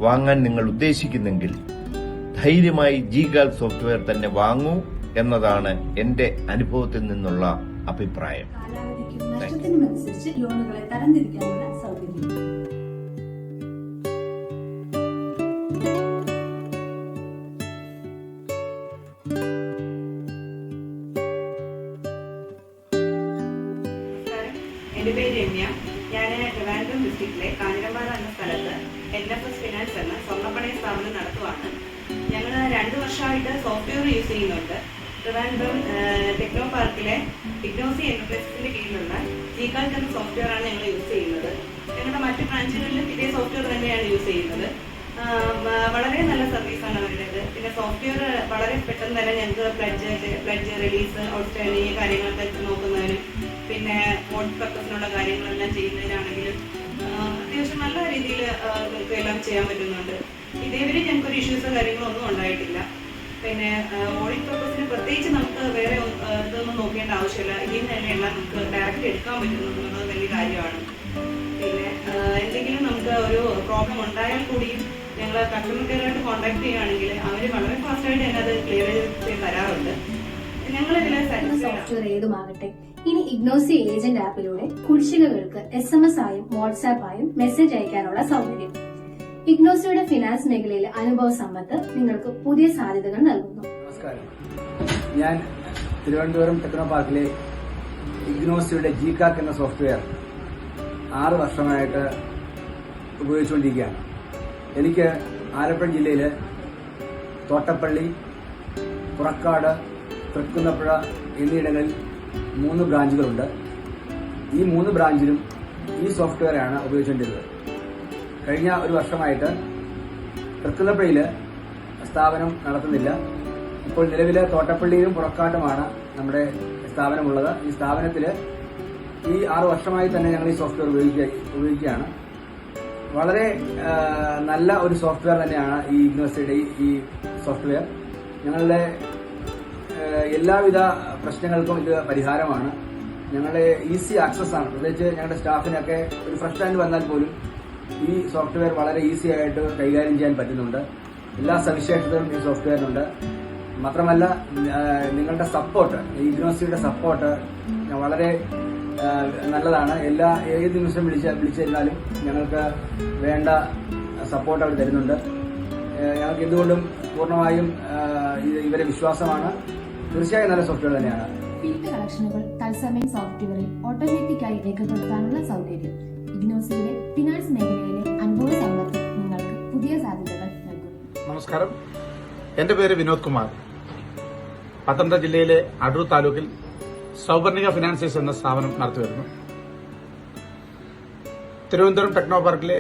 വാങ്ങാൻ നിങ്ങൾ ഉദ്ദേശിക്കുന്നെങ്കിൽ ധൈര്യമായി ജികാൽക്ക് സോഫ്റ്റ്വെയർ തന്നെ വാങ്ങൂ എന്നതാണ് എന്റെ അനുഭവത്തിൽ നിന്നുള്ള അഭിപ്രായം. കാലാവധിക്കും നഷ്ടത്തിനുമനുസരിച്ച് ലോണുകളെ തരംതിരിക്കാനുള്ള സൗകര്യം. എൻ്റെ പേര് രമ്യ. ഞാൻ ട്രിവാൻഡ്രം ഡിസ്ട്രിക്റ്റിലെ കാഞ്ഞിരമ്പാറ എന്ന സ്ഥലത്ത് NFS ഫിനാൻസ് എന്ന സ്വർണ്ണപ്പണയ സ്ഥാപനം നടത്തുവാണ്. ഞങ്ങൾ 2 വർഷമായിട്ട് സോഫ്റ്റ്വെയർ യൂസ് ചെയ്യുന്നുണ്ട്. ട്രിവാൻഡ്രം ടെക്നോ പാർക്കിലെ ഇഗ്നോസി എന്റർപ്രൈസസിന്റെ കീഴിലുള്ള ജികാൽക്ക് എന്ന സോഫ്റ്റ്വെയറാണ് ഞങ്ങൾ യൂസ് ചെയ്യുന്നത്. ഞങ്ങളുടെ മറ്റ് ബ്രാഞ്ചുകളിലും ഇതേ സോഫ്റ്റ്വെയർ തന്നെയാണ് യൂസ് ചെയ്യുന്നത്. വളരെ നല്ല സർവീസാണ് അവരുടേത്. പിന്നെ സോഫ്റ്റ്വെയർ വളരെ പെട്ടെന്ന് തന്നെ ഞങ്ങൾക്ക് പ്ലഡ്ജ് റിലീസ് ഔട്ട്സ്റ്റാൻഡിങ് കാര്യങ്ങളൊക്കെ നോക്കുന്നതിനും പിന്നെ വോട്ട് പർപ്പസിനുള്ള കാര്യങ്ങളെല്ലാം ചെയ്യുന്നതിനാണെങ്കിലും അത്യാവശ്യം നല്ല രീതിയിൽ എല്ലാം ചെയ്യാൻ പറ്റുന്നുണ്ട്. ഇതേവരെ ഞങ്ങൾക്കൊരു ഇഷ്യൂസോ കാര്യങ്ങളോ ഒന്നും ഉണ്ടായിട്ടില്ല. പിന്നെ ഓഡിറ്റ് പർപ്പസിന് പ്രത്യേകിച്ച് നമുക്ക് വേറെ ഇതൊന്നും നോക്കേണ്ട ആവശ്യമില്ല. ഇതിൽ നിന്ന് തന്നെ എല്ലാം നമുക്ക് ഡയറക്റ്റ് എടുക്കാൻ പറ്റുന്നു എന്നുള്ളത് വലിയ കാര്യമാണ്. പിന്നെ എന്തെങ്കിലും നമുക്ക് ഒരു പ്രോബ്ലം ഉണ്ടായാൽ കൂടിയും ഞങ്ങൾ കസ്റ്റമർ കെയറായിട്ട് കോൺടാക്ട് ചെയ്യുകയാണെങ്കിൽ അവർ വളരെ ഫാസ്റ്റായിട്ട് തന്നെ അത് ക്ലിയർ ചെയ്ത് തരാറുണ്ട്. ഞങ്ങളിതിൽ സോഫ്റ്റ്വെയർ ഏതുമാകട്ടെ, ഇനി ഇഗ്നോസി ഏജന്റ് ആപ്പിലൂടെ കുടിശ്ശികകൾക്ക് SMS ആയും വാട്സാപ്പ് ആയും മെസ്സേജ് അയക്കാനുള്ള സൗകര്യം. ഇഗ്നോസിയുടെ ഫിനാൻസ് മേഖലയിലെ അനുഭവ സമ്പത്ത് നിങ്ങൾക്ക് പുതിയ സാധ്യതകൾ നൽകുന്നു. നമസ്കാരം, ഞാൻ തിരുവനന്തപുരം ടെക്നോ പാർക്കിലെ ഇഗ്നോസിയുടെ ജികാൽക്ക് എന്ന സോഫ്റ്റ്വെയർ 6 വർഷമായിട്ട് ഉപയോഗിച്ചുകൊണ്ടിരിക്കുകയാണ്. എനിക്ക് ആലപ്പുഴ ജില്ലയിൽ തോട്ടപ്പള്ളി, പുറക്കാട്, തൃക്കുന്നപ്പുഴ എന്നീയിടങ്ങളിൽ 3 ബ്രാഞ്ചുകളുണ്ട്. ഈ 3 ബ്രാഞ്ചിലും ഈ സോഫ്റ്റ്വെയറാണ് ഉപയോഗിച്ചുകൊണ്ടിരുന്നത്. കഴിഞ്ഞ ഒരു വർഷമായിട്ട് തൃക്കുന്നപ്പള്ളിയിൽ സ്ഥാപനം നടത്തുന്നില്ല. ഇപ്പോൾ നിലവിലെ തോട്ടപ്പള്ളിയിലും പുറക്കാട്ടുമാണ് നമ്മുടെ സ്ഥാപനമുള്ളത്. ഈ സ്ഥാപനത്തിൽ ഈ 6 വർഷമായി തന്നെ ഞങ്ങൾ ഈ സോഫ്റ്റ്വെയർ ഉപയോഗിക്കുകയാണ്. വളരെ നല്ല ഒരു സോഫ്റ്റ്വെയർ തന്നെയാണ് ഈ ഇഗ്നോസിയുടെ ഈ സോഫ്റ്റ്വെയർ. ഞങ്ങളുടെ എല്ലാവിധ പ്രശ്നങ്ങൾക്കും ഇത് പരിഹാരമാണ്. ഞങ്ങളുടെ ഈസി ആക്സസ് ആണ്. പ്രത്യേകിച്ച് ഞങ്ങളുടെ സ്റ്റാഫിനൊക്കെ ഒരു ഫ്രഷ് ഹാൻഡ് വന്നാൽ പോലും ഈ സോഫ്റ്റ്വെയർ വളരെ ഈസി ആയിട്ട് കൈകാര്യം ചെയ്യാൻ പറ്റുന്നുണ്ട്. എല്ലാ സവിശേഷതകളും ഈ സോഫ്റ്റ്വെയറിനുണ്ട്. മാത്രമല്ല നിങ്ങളുടെ സപ്പോർട്ട്, ഈ ഇഗ്നോസിയുടെ സപ്പോർട്ട് വളരെ നല്ലതാണ്. ഏത് നിമിഷം വിളിച്ചിരുന്നാലും ഞങ്ങൾക്ക് വേണ്ട സപ്പോർട്ട് അവർ തരുന്നുണ്ട്. ഞങ്ങൾക്ക് എന്തുകൊണ്ടും പൂർണ്ണമായും ഇവരെ വിശ്വാസമാണ്. തീർച്ചയായും നല്ല സോഫ്റ്റ്വെയർ തന്നെയാണ്. ഫീൽഡ് കളക്ഷനുകൾ തത്സമയം സോഫ്റ്റ്വെയറിൽ ഓട്ടോമാറ്റിക്കായി രേഖപ്പെടുത്താനുള്ള സൗകര്യം ഇഗ്നോസിയുടെ ഫിനാൻസ് മേഖലയിലെ അനുഭവ സമ്പത്ത് നിങ്ങൾക്ക് പുതിയ സാധ്യതകൾ നൽകും. നമസ്കാരം, എൻ്റെ പേര് വിനോദ് കുമാർ. പത്തനംതിട്ട ജില്ലയിലെ അടൂർ താലൂക്കിൽ സൗവർണിക ഫിനാൻസേഴ്സ് എന്ന സ്ഥാപനം നടത്തിവരുന്നു. തിരുവനന്തപുരം ടെക്നോ പാർക്കിലെ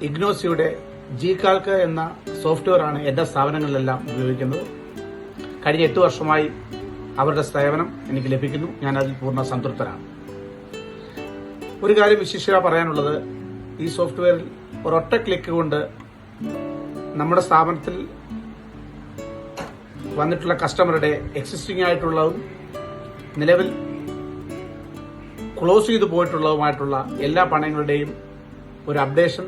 ഇഗ്നോസിയുടെ ജികാൽക്ക് എന്ന സോഫ്റ്റ്വെയറാണ് എൻ്റെ സ്ഥാപനങ്ങളിലെല്ലാം ഉപയോഗിക്കുന്നത്. കഴിഞ്ഞ 8 വർഷമായി അവരുടെ സേവനം എനിക്ക് ലഭിക്കുന്നു. ഞാൻ അതിൽ പൂർണ്ണ സംതൃപ്തനാണ്. ഒരു കാര്യം വിശേഷിച്ച് പറയാനുള്ളത്, ഈ സോഫ്റ്റ്വെയറിൽ ഒരൊറ്റ ക്ലിക്ക് കൊണ്ട് നമ്മുടെ സ്ഥാപനത്തിൽ വന്നിട്ടുള്ള കസ്റ്റമറുടെ എക്സിസ്റ്റിംഗ് ആയിട്ടുള്ളതും നിലവിൽ ക്ലോസ് ചെയ്തു പോയിട്ടുള്ളതുമായിട്ടുള്ള എല്ലാ പണങ്ങളുടെയും ഒരു അപ്ഡേഷൻ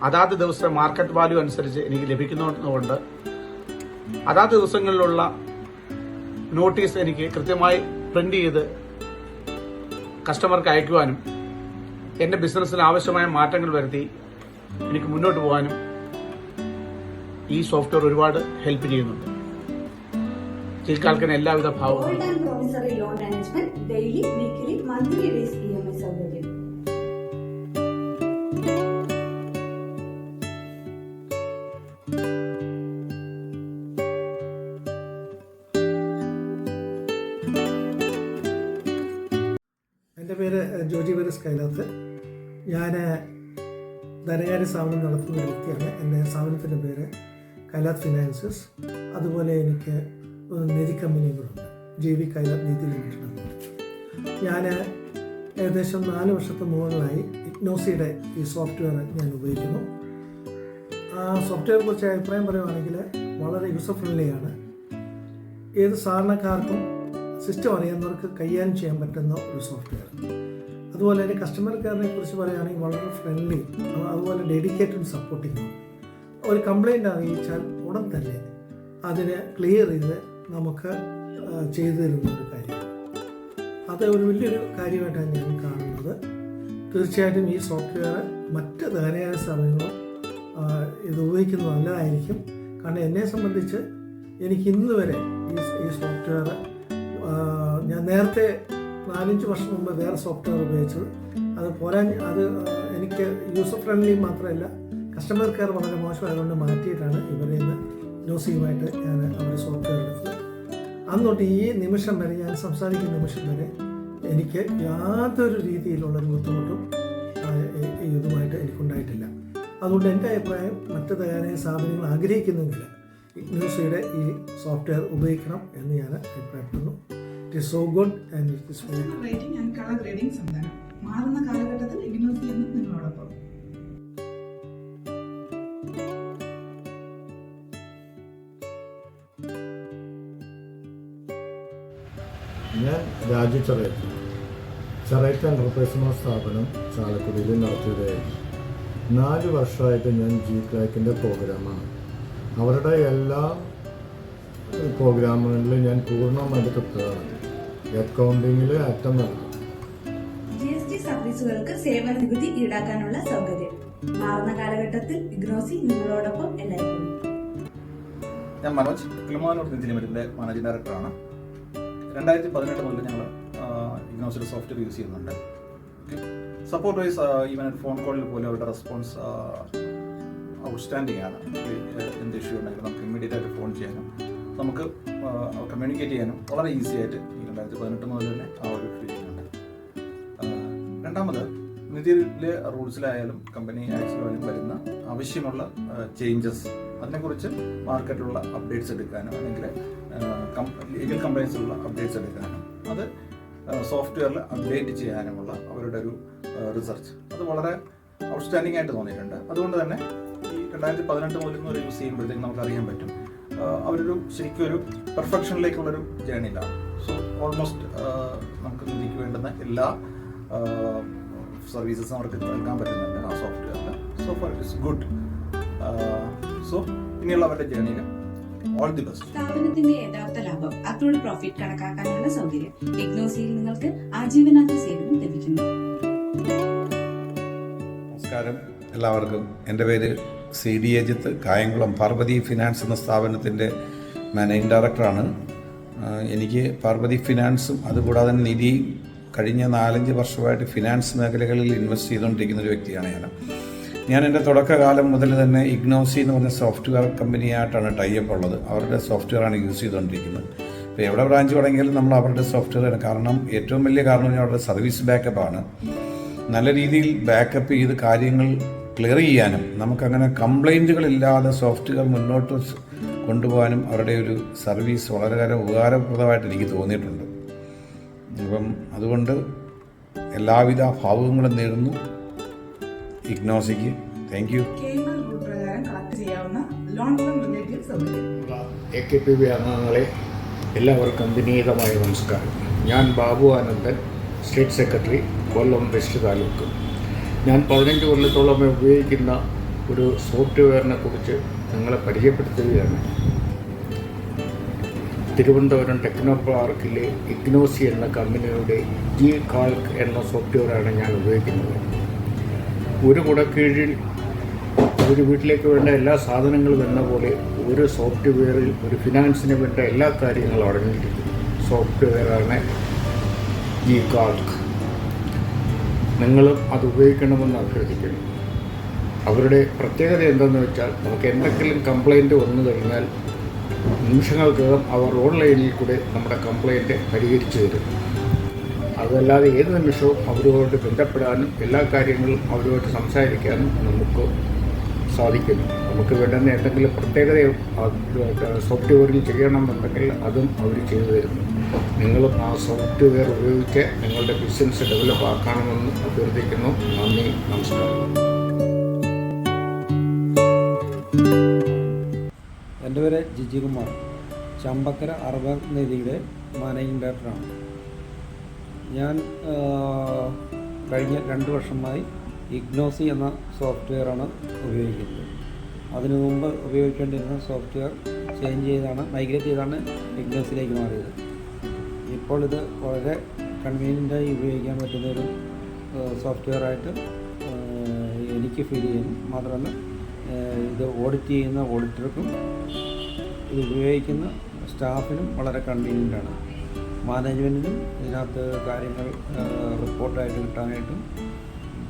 അതാത് ദിവസത്തെ മാർക്കറ്റ് വാല്യൂ അനുസരിച്ച് എനിക്ക് ലഭിക്കുന്നതുകൊണ്ട് അതാത് ദിവസങ്ങളിലുള്ള നോട്ടീസ് എനിക്ക് കൃത്യമായി പ്രിന്റ് ചെയ്ത് കസ്റ്റമർക്ക് അയക്കുവാനും എൻ്റെ ബിസിനസ്സിന് ആവശ്യമായ മാറ്റങ്ങൾ വരുത്തി എനിക്ക് മുന്നോട്ട് പോകാനും ഈ സോഫ്റ്റ്വെയർ ഒരുപാട് ഹെൽപ്പ് ചെയ്യുന്നുണ്ട്. ജികാൽക്കിന് എല്ലാവിധ ഭാവവും. Promissory loan management, daily, weekly, monthly days EMI സൗകര്യം. എൻ്റെ പേര് ജോജി വെറിസ് കൈലാത്ത്. ഞാൻ ധനകാര്യ സ്ഥാപനം നടത്തുന്ന ഒരു വ്യക്തിയാണ്. എൻ്റെ സ്ഥാപനത്തിൻ്റെ പേര് കൈലാത്ത് ഫിനാൻസസ്. അതുപോലെ എനിക്ക് നിധി കമ്പനികളുണ്ട്, JV കൈലാത്ത് നിധി ലിമിറ്റഡ്. ഞാൻ ഏകദേശം 4 വർഷത്തെ മുകളിലായി ഇഗ്നോസിയുടെ ഈ സോഫ്റ്റ്വെയർ ഞാൻ ഉപയോഗിക്കുന്നു. ആ സോഫ്റ്റ്വെയറെ കുറിച്ച് അഭിപ്രായം പറയുകയാണെങ്കിൽ വളരെ യൂസർ ഫ്രണ്ട്ലിയാണ്. ഏത് സാധാരണക്കാർക്കും സിസ്റ്റം അറിയാവുന്നവർക്ക് കൈകാര്യം ചെയ്യാൻ പറ്റുന്ന ഒരു സോഫ്റ്റ്വെയർ. അതുപോലെ തന്നെ കസ്റ്റമർ കെയറിനെ കുറിച്ച് പറയുകയാണെങ്കിൽ വളരെ ഫ്രണ്ട്ലി, അതുപോലെ ഡെഡിക്കേറ്റഡ് സപ്പോർട്ടിങ്. ഒരു കംപ്ലൈൻറ്റ് അറിയിച്ചാൽ ഉടൻ തന്നെ അതിനെ ക്ലിയർ ചെയ്ത് നമുക്ക് ചെയ്തു തരുന്ന ഒരു കാര്യമാണ്. അത് ഒരു വലിയൊരു കാര്യമായിട്ടാണ് ഞാൻ കാണുന്നത്. തീർച്ചയായിട്ടും ഈ സോഫ്റ്റ്വെയർ മറ്റ് ധനകാര്യ സ്ഥാപനങ്ങളും ഇത് ഉപയോഗിക്കുന്നത് നല്ലതായിരിക്കും. കാരണം എന്നെ സംബന്ധിച്ച് എനിക്ക് ഇന്ന് വരെ ഈ സോഫ്റ്റ്വെയർ, ഞാൻ നേരത്തെ 4-5 വർഷം മുമ്പ് വേറെ സോഫ്റ്റ്വെയർ ഉപയോഗിച്ചത്, അത് എനിക്ക് യൂസർ ഫ്രണ്ട്ലി മാത്രമല്ല കസ്റ്റമർ കെയർ വളരെ മോശമായതുകൊണ്ട് മാറ്റിയിട്ടാണ് ഇവരിൽ നിന്ന് ഇഗ്നോസിയുമായിട്ട് ഞാൻ അവരുടെ സോഫ്റ്റ്വെയർ എടുത്തത്. അന്നോട്ട് ഈ നിമിഷം വരെ, ഞാൻ സംസാരിക്കുന്ന നിമിഷം വരെ എനിക്ക് യാതൊരു രീതിയിലുള്ളൊരു ബുദ്ധിമുട്ടും ഇതുമായിട്ട് എനിക്കുണ്ടായിട്ടില്ല. അതുകൊണ്ട് എൻ്റെ അഭിപ്രായം മറ്റ് ധനകാര്യ സ്ഥാപനങ്ങൾ ആഗ്രഹിക്കുന്നെങ്കിൽ ഇഗ്നോസിയുടെ ഈ സോഫ്റ്റ്വെയർ ഉപയോഗിക്കണം എന്ന് ഞാൻ അഭിപ്രായപ്പെടുന്നു. It is so good and it is very good. Rating and colour grading സംവിധാനം മാറുന്ന കാലഘട്ടത്തിൽ ഇഗ്നോസി എന്നും നിങ്ങളോടൊപ്പം. ഞാൻ രാജു ചെറൈറ്റ് എൻ്റർപ്രൈസ് എന്ന സ്ഥാപനം ചാലക്കുടിയിൽ നടത്തിയതായിരുന്നു. 4 വർഷമായിട്ട് ഞാൻ ജികാൽക്കിൻ്റെ പ്രോഗ്രാമാണ്. അവരുടെ എല്ലാ പ്രോഗ്രാമുകളിലും ഞാൻ പൂർണ്ണമായിട്ട് തൃപ്തരാണ്. അക്കൗണ്ടിങ്ങിൽ അറ്റം നൽകും. GST സർവീസുകൾക്ക് സേവന നികുതി ഈടാക്കാനുള്ള സൗകര്യം. മാറുന്ന കാലഘട്ടത്തിൽ ഇഗ്നോസി നിങ്ങളോടൊപ്പം എല്ലായ്പ്പോഴും. ഞാൻ മനോജ്, കിളിമാനൂർ നിധി ലിമിറ്റഡിൻ്റെ മാനേജിംഗ് ഡയറക്ടറാണ്. 2018 മുതൽ ഞങ്ങൾ ഇഗ്നോസിയുടെ സോഫ്റ്റ്വെയർ യൂസ് ചെയ്യുന്നുണ്ട്. സപ്പോർട്ട് വൈസ് ഈവൻ ഫോൺ കോളിൽ പോലും അവരുടെ റെസ്പോൺസ് ഔട്ട്സ്റ്റാൻഡിംഗ് ആണ്. എന്ത് ഇഷ്യൂ ഉണ്ടെങ്കിലും നമുക്ക് ഇമ്മീഡിയറ്റ് ആയിട്ട് ഫോൺ ചെയ്യാനും നമുക്ക് കമ്മ്യൂണിക്കേറ്റ് ചെയ്യാനും വളരെ ഈസി ആയിട്ട് ഈ 2018 മുതൽ തന്നെ ആ ഒരു ഫീലിംഗ് ഉണ്ട്. രണ്ടാമത് നിതിയിലെ റൂൾസിലായാലും കമ്പനി ആക്സിലായാലും വരുന്ന ആവശ്യമുള്ള ചേഞ്ചസ് അതിനെക്കുറിച്ച് മാർക്കറ്റിലുള്ള അപ്ഡേറ്റ്സ് എടുക്കാനും അല്ലെങ്കിൽ ലീഗൽ കംപ്ലൈൻസിലുള്ള അപ്ഡേറ്റ്സ് എടുക്കാനും അത് സോഫ്റ്റ്വെയറിൽ അപ്ഡേറ്റ് ചെയ്യാനുമുള്ള അവരുടെ ഒരു റിസർച്ച് അത് വളരെ ഔട്ട്സ്റ്റാൻഡിംഗ് ആയിട്ട് തോന്നിയിട്ടുണ്ട്. അതുകൊണ്ട് തന്നെ ഈ 2018 മുതൽ ഒരു യൂസ് ചെയ്യുമ്പോഴത്തേക്ക് നമുക്ക് അറിയാൻ പറ്റും അവരൊരു ശരിക്കും ഒരു പെർഫെക്ഷനിലേക്കുള്ളൊരു ജേണിയിലാണ്. സോ ഓൾമോസ്റ്റ് നമുക്ക് നിധിക്ക് വേണ്ടുന്ന എല്ലാ സർവീസസും അവർക്ക് നൽകാൻ പറ്റുന്നുണ്ട് ആ സോഫ്റ്റ്വെയറിൽ. So far it is good. So ഇനിയുള്ള അവരുടെ ജേണിയിൽ ഓൾ ദി ബെസ്റ്റ്. സ്ഥാപനത്തിന്റെ യഥാർത്ഥ ലാഭം അക്രൂഡ് പ്രോഫിറ്റ് കണക്കാക്കാനുള്ള സൗകര്യം ഇഗ്നോസിയിൽ നിങ്ങൾക്ക് ആജീവനാന്ത സേവനം ലഭിക്കുന്നു. നമസ്കാരം എല്ലാവർക്കും. എൻ്റെ പേര് CD അജിത്ത്. കായംകുളം പാർവതി ഫിനാൻസ് എന്ന സ്ഥാപനത്തിൻ്റെ മാനേജിംഗ് ഡയറക്ടറാണ്. എനിക്ക് പാർവതി ഫിനാൻസും അതുകൂടാതെ നിധി കഴിഞ്ഞ 4-5 വർഷമായിട്ട് ഫിനാൻസ് മേഖലകളിൽ ഇൻവെസ്റ്റ് ചെയ്തുകൊണ്ടിരിക്കുന്ന ഒരു വ്യക്തിയാണ് ഞാൻ എൻ്റെ തുടക്കകാലം മുതൽ തന്നെ ഇഗ്നോസി എന്ന് പറഞ്ഞ സോഫ്റ്റ്വെയർ കമ്പനിയായിട്ടാണ് ടൈപ്പ് ഉള്ളത്. അവരുടെ സോഫ്റ്റ്വെയറാണ് യൂസ് ചെയ്തുകൊണ്ടിരിക്കുന്നത്. ഇപ്പോൾ എവിടെ ബ്രാഞ്ച് തുടങ്ങിയാലും നമ്മൾ അവരുടെ സോഫ്റ്റ്വെയർ, കാരണം ഏറ്റവും വലിയ കാരണം അവരുടെ സർവീസ് ബാക്കപ്പാണ്. നല്ല രീതിയിൽ ബാക്കപ്പ് ചെയ്ത് കാര്യങ്ങൾ ക്ലിയർ ചെയ്യാനും നമുക്കങ്ങനെ കംപ്ലൈൻറ്റുകളില്ലാതെ സോഫ്റ്റ്വെയർ മുന്നോട്ട് കൊണ്ടുപോകാനും അവരുടെ ഒരു സർവീസ് വളരെ ഉപകാരപ്രദമായിട്ട് എനിക്ക് തോന്നിയിട്ടുണ്ട്. അപ്പം അതുകൊണ്ട് എല്ലാവിധ ഭാവുകങ്ങളും നേരുന്നു ഇഗ്നോസിക്ക്. Thank you. പ്രകാരം കളക്ട് ചെയ്യാവുന്ന ലോൺ ഫ്രം റിലേറ്റീവ് സൗകര്യം. AKPB അംഗങ്ങളെ എല്ലാവർക്കും വിനീതമായ നമസ്കാരം. ഞാൻ Babu Anandan, state secretary, Kollam west taluk. ഞാൻ 15 കൊല്ലത്തോളം ഉപയോഗിക്കുന്ന ഒരു സോഫ്റ്റ്വെയറിനെ കുറിച്ച് നിങ്ങളെ പരിചയപ്പെടുത്തുകയാണ്. തിരുവനന്തപുരം ടെക്നോ പാർക്കിലെ ഇഗ്നോസി എന്ന കമ്പനിയുടെ G-Calc എന്ന സോഫ്റ്റ്വെയറാണ് ഞാൻ ഉപയോഗിക്കുന്നത്. ഒരു കുടക്കീഴിൽ ഒരു വീട്ടിലേക്ക് വേണ്ട എല്ലാ സാധനങ്ങളും എന്ന പോലെ ഒരു സോഫ്റ്റ്വെയറിൽ ഒരു ഫിനാൻസിന് വേണ്ട എല്ലാ കാര്യങ്ങളും അടങ്ങിയിരിക്കുന്നു. സോഫ്റ്റ്വെയറാണ് G-Calc. നിങ്ങളും അത് ഉപയോഗിക്കണമെന്ന് അഭ്യർത്ഥിക്കുന്നു. അവരുടെ പ്രത്യേകത എന്തെന്ന് വെച്ചാൽ നമുക്ക് എന്തെങ്കിലും കംപ്ലൈൻറ്റ് വന്നു കഴിഞ്ഞാൽ നിമിഷങ്ങൾക്കകം അവർ ഓൺലൈനിൽ കൂടെ നമ്മുടെ കംപ്ലൈൻറ്റ് പരിഹരിച്ചു തരും. അതല്ലാതെ ഏത് നിമിഷവും അവരുമായിട്ട് ബന്ധപ്പെടാനും എല്ലാ കാര്യങ്ങളും അവരുമായിട്ട് സംസാരിക്കാനും നമുക്ക് സാധിക്കുന്നു. നമുക്ക് വേണ്ടുന്ന എന്തെങ്കിലും പ്രത്യേകത സോഫ്റ്റ്വെയറിൽ ചെയ്യണമെന്നുണ്ടെങ്കിൽ അതും അവർ ചെയ്തു തരുന്നു. നിങ്ങളും ആ സോഫ്റ്റ്വെയർ ഉപയോഗിച്ച് നിങ്ങളുടെ ബിസിനസ് ഡെവലപ്പ് ആക്കണമെന്ന് അഭ്യർത്ഥിക്കുന്നു. നന്ദി, നമസ്കാരം. എൻ്റെ പേര് ജിജികുമാർ, ചമ്പക്കര അർബൻ നിധിയുടെ മാനേജിംഗ് ഡയറക്ടറാണ്. ഞാൻ കഴിഞ്ഞ 2 വർഷമായി ഇഗ്നോസി എന്ന സോഫ്റ്റ്വെയറാണ് ഉപയോഗിക്കുന്നത്. അതിനു മുമ്പ് ഉപയോഗിക്കേണ്ടിരുന്ന സോഫ്റ്റ്വെയർ മൈഗ്രേറ്റ് ചെയ്താണ് ഇഗ്നോസിലേക്ക് മാറിയത്. ഇപ്പോൾ ഇത് വളരെ കൺവീനിയൻ്റായി ഉപയോഗിക്കാൻ പറ്റുന്നൊരു സോഫ്റ്റ്വെയറായിട്ട് എനിക്ക് ഫീൽ ചെയ്യുന്നു. മാത്രമല്ല ഇത് ഓഡിറ്റ് ചെയ്യുന്ന ഓഡിറ്റർക്കും ഇത് ഉപയോഗിക്കുന്ന സ്റ്റാഫിനും വളരെ കൺവീനിയൻ്റാണ്. മാനേജ്മെൻറ്റിനും ഇതിനകത്ത് കാര്യങ്ങൾ റിപ്പോർട്ടായിട്ട് കിട്ടാനായിട്ടും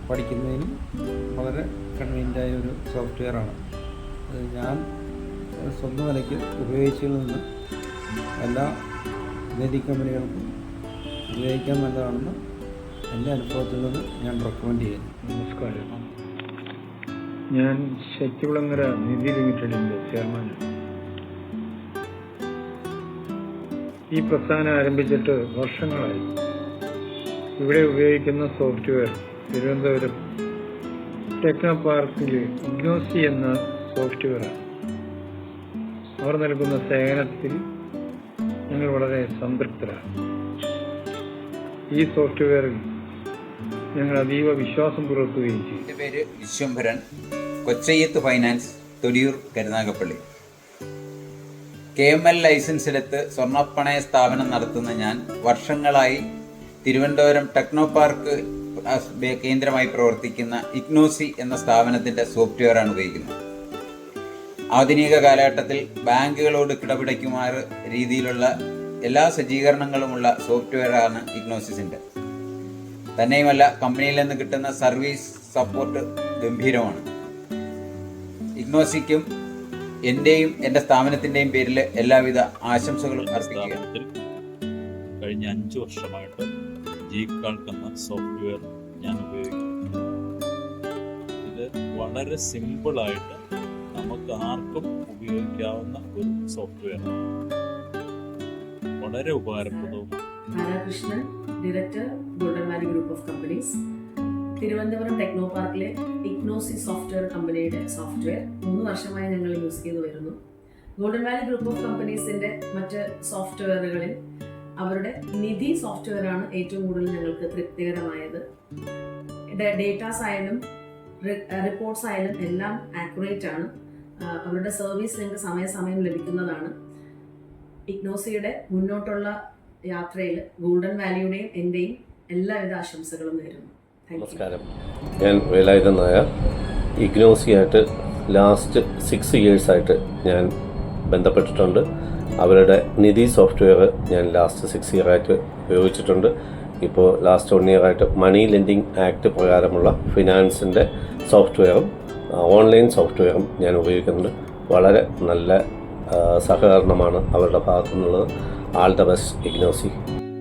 പഠിക്കുന്നതിനും വളരെ കൺവീനിയൻ്റായ ഒരു സോഫ്റ്റ്വെയറാണ്. ഞാൻ സ്വന്തം നിലയ്ക്ക് ഉപയോഗിച്ചതിൽ നിന്ന് എല്ലാ നിധി കമ്പനികൾക്കും ഉപയോഗിക്കാൻ നല്ലതാണെന്ന് എൻ്റെ അനുഭവത്തിൽ നിന്ന് ഞാൻ റെക്കമെൻഡ് ചെയ്യുന്നു. നമസ്കാരം. ഞാൻ ശക്തികുളങ്ങര നിധി ലിമിറ്റഡിൻ്റെ ചെയർമാനാണ്. ഈ പ്രസ്ഥാനം ആരംഭിച്ചിട്ട് വർഷങ്ങളായി. ഇവിടെ ഉപയോഗിക്കുന്ന സോഫ്റ്റ്വെയർ തിരുവനന്തപുരം ടെക്നോ പാർക്കിൽ ഇഗ്നോസി എന്ന സോഫ്റ്റ്വെയറാണ്. അവർ നൽകുന്ന സേവനത്തിൽ ഞങ്ങൾ വളരെ സംതൃപ്തരാണ്. ഈ സോഫ്റ്റ്വെയറിൽ ഞങ്ങൾ അതീവ വിശ്വാസം പുലർത്തുകയും ചെയ്യും. എൻ്റെ പേര് Vishwambharan, Kochayyath finance, Thodiyoor, Karunagappally. KML licence എടുത്ത് സ്വർണ്ണപ്പണയ സ്ഥാപനം നടത്തുന്ന ഞാൻ വർഷങ്ങളായി തിരുവനന്തപുരം ടെക്നോ പാർക്ക് കേന്ദ്രമായി പ്രവർത്തിക്കുന്ന ഇഗ്നോസി എന്ന സ്ഥാപനത്തിൻ്റെ സോഫ്റ്റ്വെയറാണ് ഉപയോഗിക്കുന്നത്. ആധുനിക കാലഘട്ടത്തിൽ ബാങ്കുകളോട് കിടപിടിക്കുമാറ് രീതിയിലുള്ള എല്ലാ സജ്ജീകരണങ്ങളുമുള്ള സോഫ്റ്റ്വെയറാണ് ഇഗ്നോസിസിൻ്റെ. തന്നെയുമല്ല, കമ്പനിയിൽ നിന്ന് കിട്ടുന്ന സർവീസ് സപ്പോർട്ട് ഗംഭീരമാണ്. ഇഗ്നോസിക്കും എൻ്റെയും എൻ്റെ സ്ഥാപനത്തിൻ്റെയും പേരിൽ എല്ലാവിധ ആശംസകളും അർപ്പിക്കുകയാണ്. കഴിഞ്ഞ 5 വർഷമായിട്ട് Gcalc എന്ന സോഫ്റ്റ്വെയർ ഞാൻ ഉപയോഗിക്കുന്നു. ഇത് വളരെ സിമ്പിളായിട്ട് നമുക്ക് ആർക്കും ഉപയോഗിക്കാവുന്ന ഒരു സോഫ്റ്റ്വെയറാണ്. വളരെ ഉപകാരപ്രദവും. Radhakrishnan, director, golden valley group of companies. Thiruvananthapuram techno പാർക്കിലെ ഇഗ്നോസി സോഫ്റ്റ്വെയർ കമ്പനിയുടെ സോഫ്റ്റ്വെയർ 3 വർഷമായി ഞങ്ങൾ യൂസ് ചെയ്തു വരുന്നു. ഗോൾഡൻ വാലി ഗ്രൂപ്പ് ഓഫ് കമ്പനീസിന്റെ മറ്റ് സോഫ്റ്റ്വെയറുകളിൽ അവരുടെ നിധി സോഫ്റ്റ്വെയർ ആണ് ഏറ്റവും കൂടുതൽ ഞങ്ങൾക്ക് തൃപ്തികരമായത്. ഡേറ്റാസ് ആയാലും റിപ്പോർട്ട്സ് ആയാലും എല്ലാം ആക്യുറേറ്റ് ആണ്. അവരുടെ സർവീസ് ഞങ്ങൾക്ക് സമയാസമയം ലഭിക്കുന്നതാണ്. ഇഗ്നോസിയുടെ മുന്നോട്ടുള്ള യാത്രയിൽ ഗോൾഡൻ വാലിയുടെയും എൻ്റെയും എല്ലാവിധ ആശംസകളും നേരുന്നു. നമസ്കാരം, ഞാൻ വേലായുധൻ നായർ. ഇഗ്നോസിയായിട്ട് ലാസ്റ്റ് 6 ഇയേഴ്സായിട്ട് ഞാൻ ബന്ധപ്പെട്ടിട്ടുണ്ട്. അവരുടെ നിധി സോഫ്റ്റ്വെയർ ഞാൻ ലാസ്റ്റ് 6 ഇയറായിട്ട് ഉപയോഗിച്ചിട്ടുണ്ട്. ഇപ്പോൾ ലാസ്റ്റ് 1 ഇയറായിട്ട് മണി ലെൻഡിങ് ആക്ട് പ്രകാരമുള്ള ഫിനാൻസിൻ്റെ സോഫ്റ്റ്വെയറും ഓൺലൈൻ സോഫ്റ്റ്വെയറും ഞാൻ ഉപയോഗിക്കുന്നുണ്ട്. വളരെ നല്ല സഹകരണമാണ് അവരുടെ ഭാഗത്തു നിന്നുള്ളത്. All the best Ignosi.